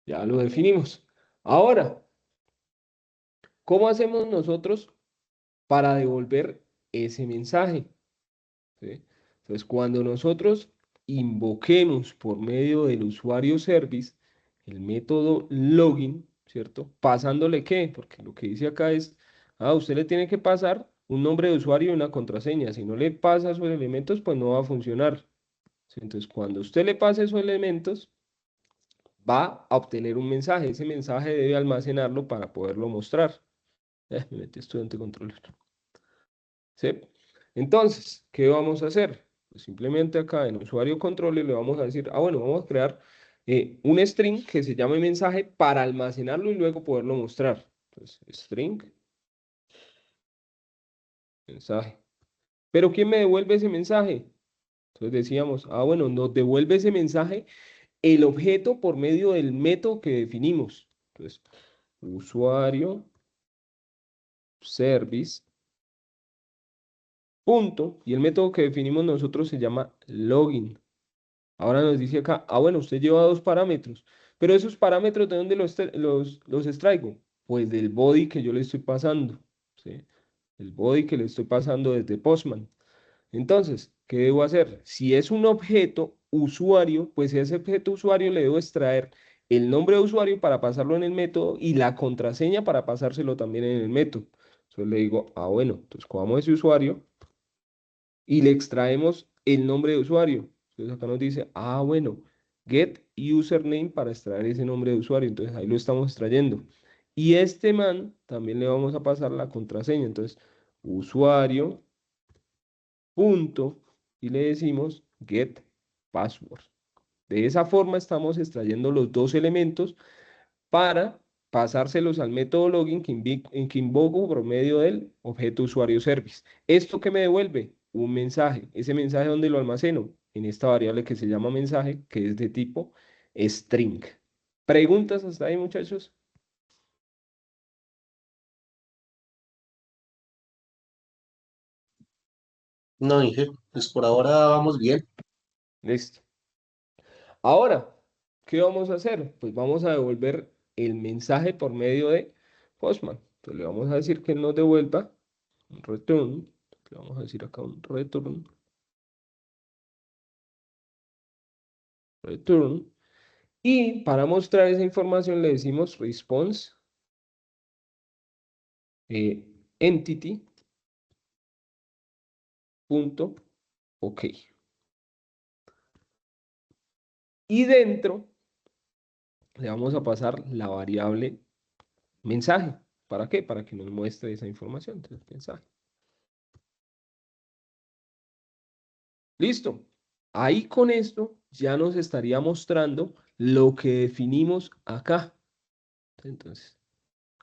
Ya lo definimos. Ahora, ¿cómo hacemos nosotros para devolver ese mensaje? ¿Sí? Entonces, cuando nosotros invoquemos por medio del usuario service el método login, ¿cierto? ¿Pasándole qué? Porque lo que dice acá es, usted le tiene que pasar un nombre de usuario y una contraseña. Si no le pasa esos elementos, pues no va a funcionar. ¿Sí? Entonces, cuando usted le pase esos elementos, va a obtener un mensaje. Ese mensaje debe almacenarlo para poderlo mostrar. Me metí estudiante controller. ¿Sí? Entonces, ¿qué vamos a hacer? Pues simplemente acá en usuario controller le vamos a decir, bueno, vamos a crear un string que se llame mensaje para almacenarlo y luego poderlo mostrar. Entonces, string, mensaje. Pero ¿quién me devuelve ese mensaje? Entonces decíamos, bueno, nos devuelve ese mensaje el objeto por medio del método que definimos. Entonces, usuario, service, punto, y el método que definimos nosotros se llama login. Ahora nos dice acá, bueno, usted lleva dos parámetros, pero esos parámetros, ¿de dónde los extraigo? Pues del body que yo le estoy pasando, ¿sí? El body que le estoy pasando desde Postman. Entonces, ¿qué debo hacer? Si es un objeto usuario, pues ese objeto usuario le debo extraer el nombre de usuario para pasarlo en el método y la contraseña para pasárselo también en el método. Entonces le digo, bueno, entonces cogamos ese usuario y le extraemos el nombre de usuario. Entonces acá nos dice, bueno, get username para extraer ese nombre de usuario. Entonces ahí lo estamos extrayendo. Y este man también le vamos a pasar la contraseña. Entonces, usuario, punto, y le decimos get password. De esa forma estamos extrayendo los dos elementos para pasárselos al método login que invoco por medio del objeto usuario service. ¿Esto qué me devuelve? Un mensaje. ¿Ese mensaje dónde lo almaceno? En esta variable que se llama mensaje, que es de tipo string. ¿Preguntas hasta ahí, muchachos? No, dije, pues por ahora vamos bien. Listo. Ahora, ¿qué vamos a hacer? Pues vamos a devolver el mensaje por medio de Postman. Entonces le vamos a decir que nos devuelva un return. Le vamos a decir acá un return. Y para mostrar esa información le decimos response entity.ok. Y dentro le vamos a pasar la variable mensaje. ¿Para qué? Para que nos muestre esa información. Entonces, mensaje. Listo. Ahí con esto ya nos estaría mostrando lo que definimos acá. Entonces,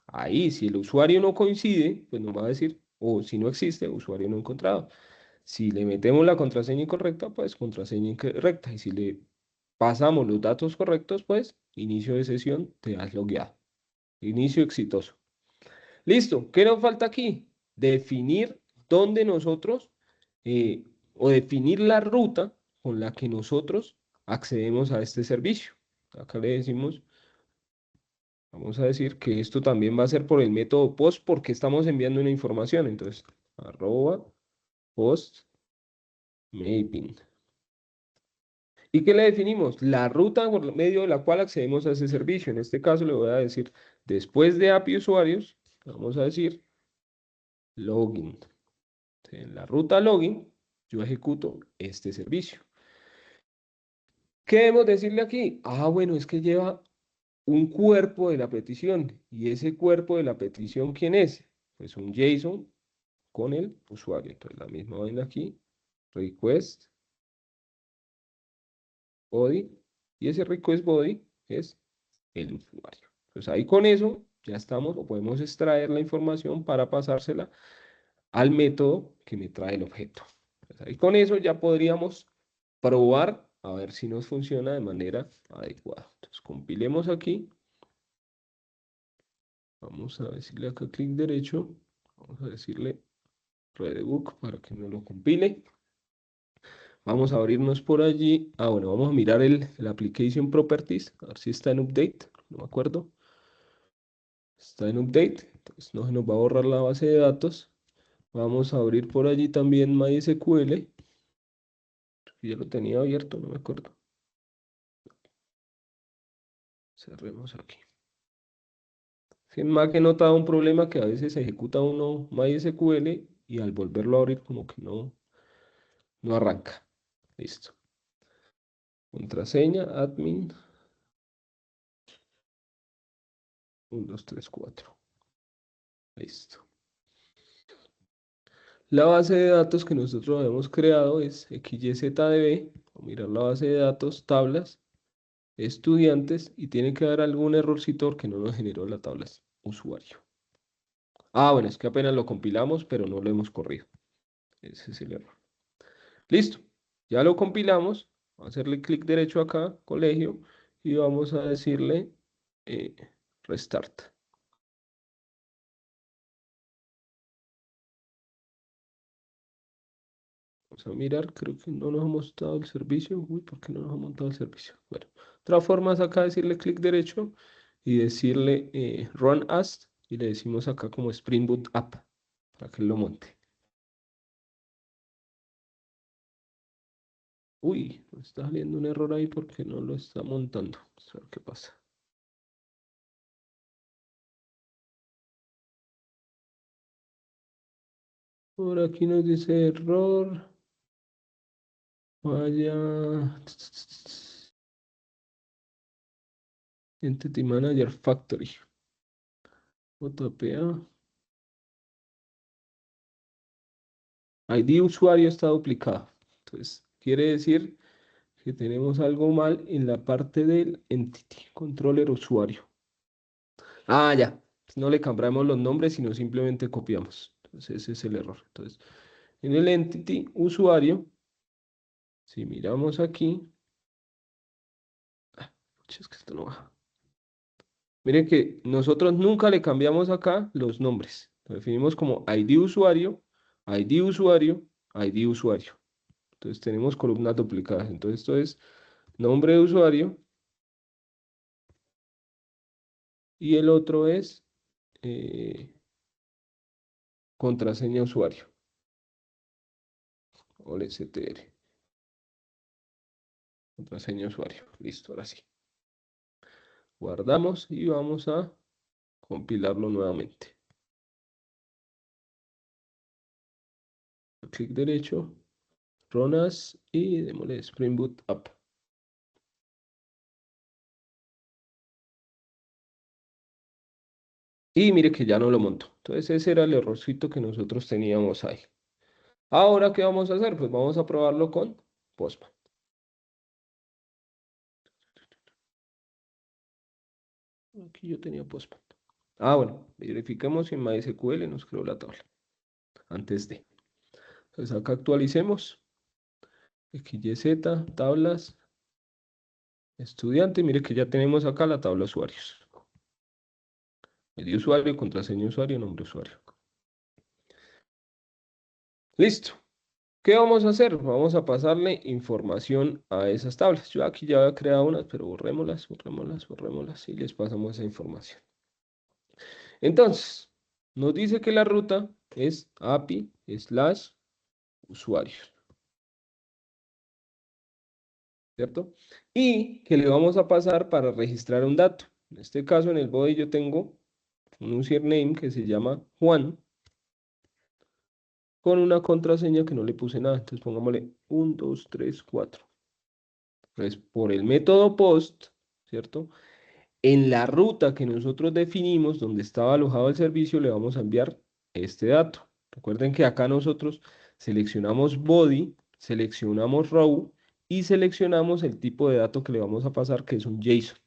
ahí si el usuario no coincide, pues nos va a decir, o si no existe, usuario no encontrado. Si le metemos la contraseña incorrecta, pues contraseña incorrecta. Y si le pasamos los datos correctos, pues inicio de sesión, te has logueado. Inicio exitoso. Listo. ¿Qué nos falta aquí? Definir dónde nosotros, o definir la ruta con la que nosotros accedemos a este servicio. Acá le decimos, vamos a decir que esto también va a ser por el método post porque estamos enviando una información. Entonces, arroba post mapping. ¿Y qué le definimos? La ruta por medio de la cual accedemos a ese servicio. En este caso le voy a decir, después de API usuarios, vamos a decir login. En la ruta login, yo ejecuto este servicio. ¿Qué debemos decirle aquí? Bueno, es que lleva un cuerpo de la petición. ¿Y ese cuerpo de la petición quién es? Pues un JSON con el usuario. Entonces la misma vaina aquí, request body, y ese request body es el usuario. Pues ahí con eso ya estamos o podemos extraer la información para pasársela al método que me trae el objeto. Pues ahí con eso ya podríamos probar a ver si nos funciona de manera adecuada. Entonces compilemos aquí. Vamos a decirle acá clic derecho. Vamos a decirle redebook para que no lo compile. Vamos a abrirnos por allí. Bueno, vamos a mirar el application properties. A ver si está en update. No me acuerdo. Está en update, entonces no se nos va a borrar la base de datos. Vamos a abrir por allí también MySQL. Ya lo tenía abierto, no me acuerdo. Cerremos aquí. Sin más que he notado un problema que a veces ejecuta uno MySQL y al volverlo a abrir como que no arranca. Listo. Contraseña, admin. 1, 2, 3, 4. Listo. La base de datos que nosotros hemos creado es XYZDB. Vamos a mirar la base de datos, tablas, estudiantes, y tiene que haber algún errorcito que no nos generó la tabla usuario. Ah, bueno, es que apenas lo compilamos, pero no lo hemos corrido. Ese es el error. Listo. Ya lo compilamos. Vamos a hacerle clic derecho acá, colegio, y vamos a decirle restart. Vamos a mirar, creo que no nos ha montado el servicio. Uy, ¿por qué no nos ha montado el servicio? Bueno, otra forma es acá decirle clic derecho y decirle run as, y le decimos acá como Spring Boot App para que lo monte. Uy, me está saliendo un error ahí porque no lo está montando. Vamos a ver qué pasa. Por aquí nos dice error. Vaya. Entity Manager Factory. JPA. ID usuario está duplicado. Entonces, quiere decir que tenemos algo mal en la parte del Entity Controller usuario. Ah, ya. No le cambiamos los nombres, sino simplemente copiamos. Entonces, ese es el error. Entonces, en el Entity usuario, si miramos aquí, es que esto no baja. Miren que nosotros nunca le cambiamos acá los nombres. Lo definimos como ID usuario, ID usuario, ID usuario. Entonces tenemos columnas duplicadas. Entonces esto es nombre de usuario y el otro es contraseña usuario o el STR. Contraseña usuario. Listo, ahora sí. Guardamos y vamos a compilarlo nuevamente. Clic derecho, run as y démosle Spring Boot App. Y mire que ya no lo montó. Entonces ese era el errorcito que nosotros teníamos ahí. Ahora, ¿qué vamos a hacer? Pues vamos a probarlo con Postman. Aquí yo tenía Postman. Ah, bueno, verifiquemos si en MySQL nos creó la tabla. Antes de. Entonces acá actualicemos. XYZ, tablas, estudiante. Mire que ya tenemos acá la tabla usuarios. ID usuario, contraseña usuario, nombre usuario. Listo. ¿Qué vamos a hacer? Vamos a pasarle información a esas tablas. Yo aquí ya había creado unas, pero borrémoslas y les pasamos esa información. Entonces, nos dice que la ruta es API/usuarios, ¿cierto? Y que le vamos a pasar para registrar un dato. En este caso, en el body yo tengo un username que se llama Juan, con una contraseña que no le puse nada. Entonces pongámosle 1, 2, 3, 4. Entonces, por el método post, ¿cierto? En la ruta que nosotros definimos, donde estaba alojado el servicio, le vamos a enviar este dato. Recuerden que acá nosotros seleccionamos body, seleccionamos row y seleccionamos el tipo de dato que le vamos a pasar, que es un JSON.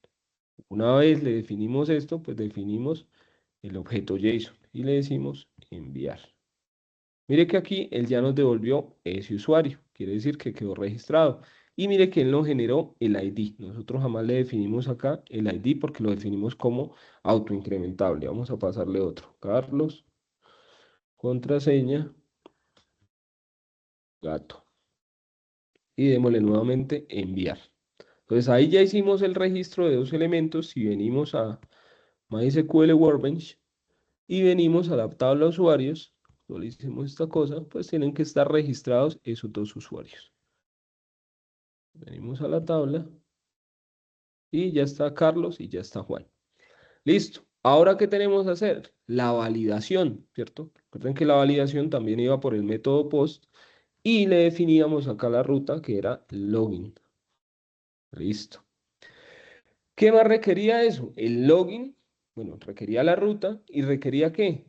Una vez le definimos esto, pues definimos el objeto JSON y le decimos enviar. Mire que aquí él ya nos devolvió ese usuario, quiere decir que quedó registrado. Y mire que él nos generó el ID. Nosotros jamás le definimos acá el ID porque lo definimos como autoincrementable. Vamos a pasarle otro. Carlos, contraseña, gato. Y démosle nuevamente enviar. Entonces ahí ya hicimos el registro de dos elementos. Si venimos a MySQL Workbench y venimos a la tabla de usuarios, actualicemos esta cosa, pues tienen que estar registrados esos dos usuarios. Venimos a la tabla y ya está Carlos y ya está Juan. Listo. Ahora, ¿qué tenemos que hacer? La validación, ¿cierto? Recuerden que la validación también iba por el método POST y le definíamos acá la ruta que era login. Listo. ¿Qué más requería eso? El login, bueno, requería la ruta y requería ¿qué?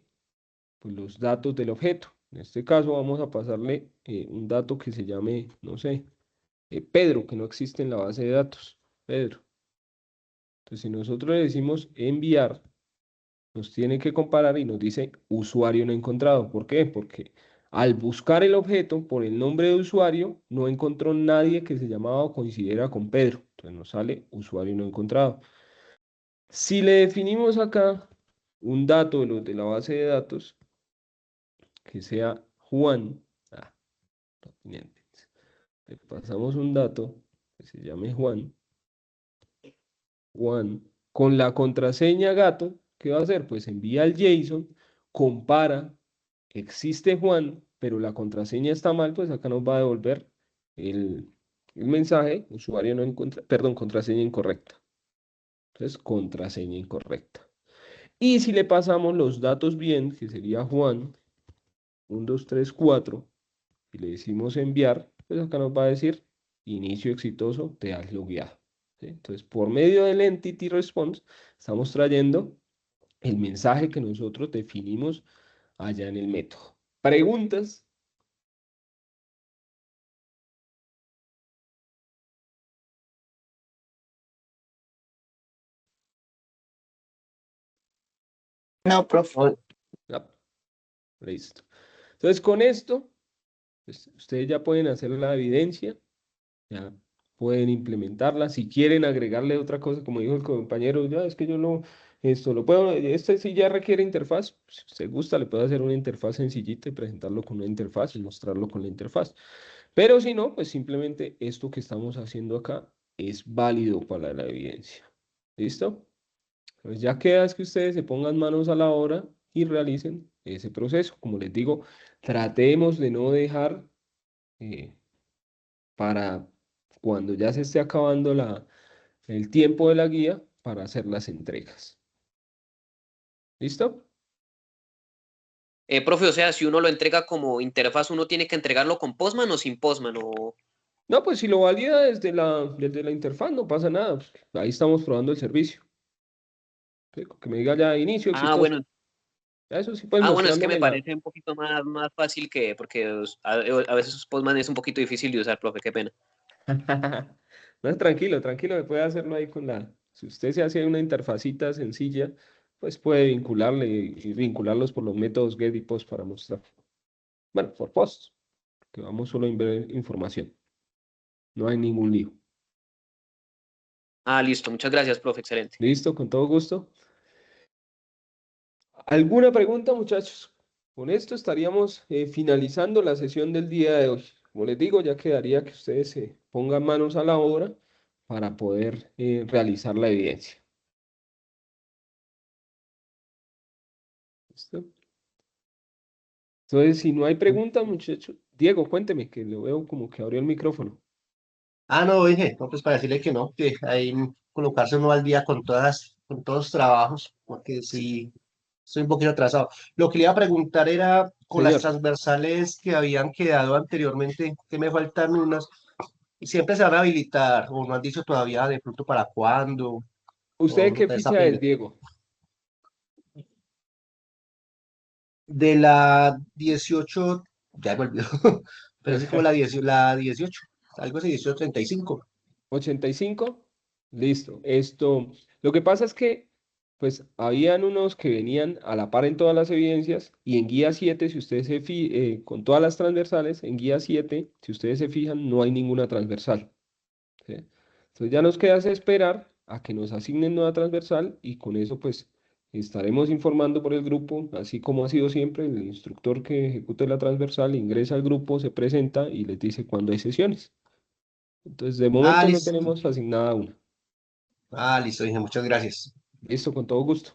Pues los datos del objeto. En este caso vamos a pasarle un dato que se llame, no sé, Pedro, que no existe en la base de datos. Pedro. Entonces, si nosotros le decimos enviar, nos tiene que comparar y nos dice usuario no encontrado. ¿Por qué? Porque al buscar el objeto por el nombre de usuario, no encontró nadie que se llamaba o coincidiera con Pedro. Entonces nos sale usuario no encontrado. Si le definimos acá un dato de los de la base de datos, que sea Juan, le pasamos un dato que se llame Juan, con la contraseña gato, ¿qué va a hacer? Pues envía el JSON, compara, existe Juan, pero la contraseña está mal, pues acá nos va a devolver el mensaje, usuario no encuentra, perdón, contraseña incorrecta. Entonces, contraseña incorrecta. Y si le pasamos los datos bien, que sería Juan, 1, 2, 3, 4, y le decimos enviar, pues acá nos va a decir inicio exitoso, te has logueado. ¿Sí? Entonces, por medio del entity response, estamos trayendo el mensaje que nosotros definimos allá en el método. ¿Preguntas? No, profe. Ya, listo. Entonces, con esto, pues, ustedes ya pueden hacer la evidencia, ya pueden implementarla. Si quieren agregarle otra cosa, como dijo el compañero, ya es que yo no, esto lo puedo, este sí ya requiere interfaz. Si usted gusta, le puede hacer una interfaz sencillita y presentarlo con una interfaz y mostrarlo con la interfaz. Pero si no, pues simplemente esto que estamos haciendo acá es válido para la evidencia. ¿Listo? Pues ya queda es que ustedes se pongan manos a la obra y realicen ese proceso. Como les digo, tratemos de no dejar eh, para cuando ya se esté acabando el tiempo de la guía para hacer las entregas. ¿Listo? Profe, o sea, si uno lo entrega como interfaz, uno tiene que entregarlo con Postman o sin Postman, o... No, pues si lo valida desde la interfaz, no pasa nada. Pues, ahí estamos probando el servicio. ¿Sí? Que me diga ya inicio Ah, exitoso. bueno. Ya eso sí, pues Ah, bueno, es que me mostrándome la. parece un poquito más fácil que, porque a veces Postman es un poquito difícil de usar, profe, qué pena. No, tranquilo, tranquilo, me puede hacerlo ahí con la. Si usted se hace una interfacita sencilla, pues puede vincularle y vincularlos por los métodos get y post para mostrar. Bueno, por post, que vamos solo a ver información. No hay ningún lío. Ah, listo, muchas gracias, profe, excelente. Listo, con todo gusto. ¿Alguna pregunta, muchachos? Con esto estaríamos finalizando la sesión del día de hoy. Como les digo, ya quedaría que ustedes se pongan manos a la obra para poder realizar la evidencia. ¿Listo? Entonces, si no hay preguntas, muchachos, Diego, cuénteme, que lo veo como que abrió el micrófono. Ah, no, dije, no, pues para decirle que no, que ahí colocarse uno al día con todos los trabajos, porque sí, estoy un poquito atrasado. Lo que le iba a preguntar era, con las Señor, transversales que habían quedado anteriormente, que me faltan unas, ¿siempre se van a habilitar o no han dicho todavía de pronto para cuándo? ¿usted O de qué está ficha es, pendiente? Diego? De la 18 ya me olvidó, pero es como la 18 algo así, 18:35. 85. Listo. Lo que pasa es que, pues, habían unos que venían a la par en todas las evidencias y en guía 7, si ustedes con todas las transversales, en guía 7, si ustedes se fijan, no hay ninguna transversal. ¿Sí? Entonces ya nos queda es esperar a que nos asignen nueva transversal y con eso, pues, estaremos informando por el grupo, así como ha sido siempre, el instructor que ejecute la transversal ingresa al grupo, se presenta y les dice cuándo hay sesiones. Entonces, de Ah, momento no listo. tenemos asignada una. Ah, listo, dije, muchas gracias. Listo, con todo gusto.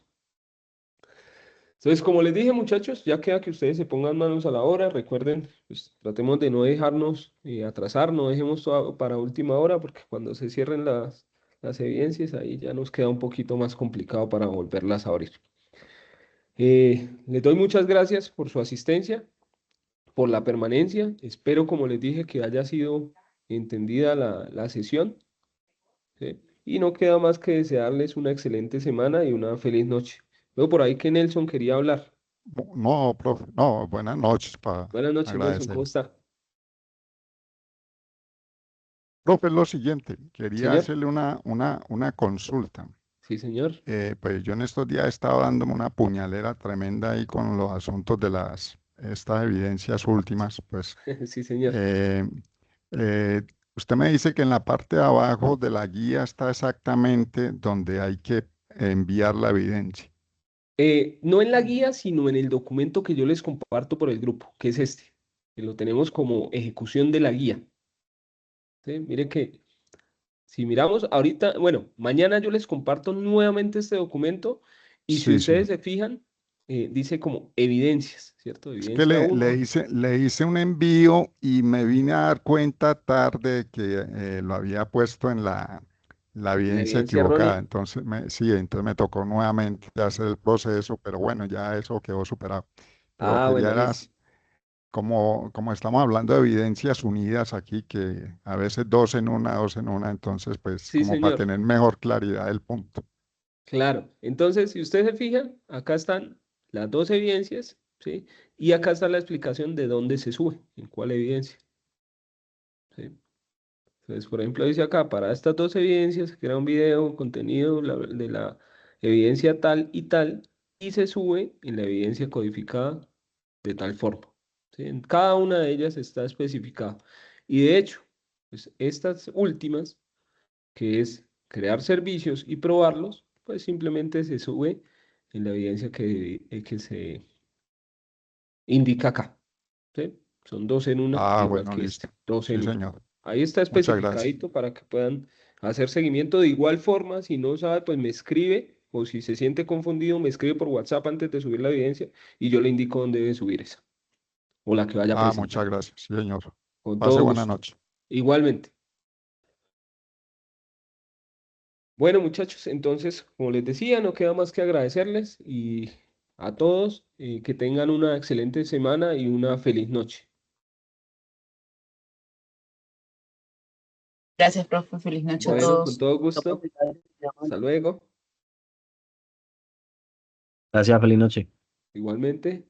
Entonces, como les dije, muchachos, ya queda que ustedes se pongan manos a la obra. Recuerden, pues tratemos de no dejarnos atrasar, no dejemos todo para última hora, porque cuando se cierren las evidencias, ahí ya nos queda un poquito más complicado para volverlas a abrir. Les doy muchas gracias por su asistencia, por la permanencia. Espero, como les dije, que haya sido entendida la sesión, ¿sí? Y no queda más que desearles una excelente semana y una feliz noche. Luego por ahí que Nelson quería hablar. No, profe, no, buenas noches para Buenas noches, Nelson, ¿cómo agradecerle. está? Profe, es lo siguiente, quería Señor. hacerle una consulta. Sí, señor. Pues yo en estos días he estado dándome una puñalera tremenda ahí con los asuntos de estas evidencias últimas, pues Sí, señor. eh, eh, usted me dice que en la parte de abajo de la guía está exactamente donde hay que enviar la evidencia. No en la guía, sino en el documento que yo les comparto por el grupo, que es este, que lo tenemos como ejecución de la guía. ¿Sí? Mire que si miramos ahorita, bueno, mañana yo les comparto nuevamente este documento y si Sí, sí. ustedes se fijan, dice como evidencias, ¿cierto? Es que Evidencia uno, le hice un envío y me vine a dar cuenta tarde que lo había puesto en la la evidencia evidencia equivocada. errónea. Entonces, sí, entonces me tocó nuevamente hacer el proceso, pero bueno, ya eso quedó superado. Pero Ah, quería bueno, era, listo. como estamos hablando de evidencias unidas aquí, que a veces dos en una, entonces pues Sí, como para señor. tener mejor claridad del punto. Claro. Entonces, si ustedes se fijan, acá están las dos evidencias, ¿sí? Y acá está la explicación de dónde se sube, en cuál evidencia, ¿sí? Entonces, por ejemplo, dice acá, para estas dos evidencias, crea un video, contenido de la evidencia tal y se sube en la evidencia codificada de tal forma, ¿sí? En cada una de ellas está especificado. Y de hecho, pues estas últimas, que es crear servicios y probarlos, pues simplemente se sube en la evidencia que se indica acá, ¿sí? Son dos en una, Ah, igual bueno, que listo. este, dos Sí, en una. señor. Ahí está Muchas gracias. especificadito para que puedan hacer seguimiento de igual forma. Si no sabe, pues me escribe o si se siente confundido, me escribe por WhatsApp antes de subir la evidencia y yo le indico dónde debe subir esa o la que vaya a Ah, presentar. muchas gracias, sí, señor. Con Pase todo buena gusto. noche. Igualmente. Bueno, muchachos, entonces, como les decía, no queda más que agradecerles y a todos que tengan una excelente semana y una feliz noche. Gracias, profe. Feliz noche a Bueno, con todos. todo gusto. Hasta luego. Gracias, feliz noche. Igualmente.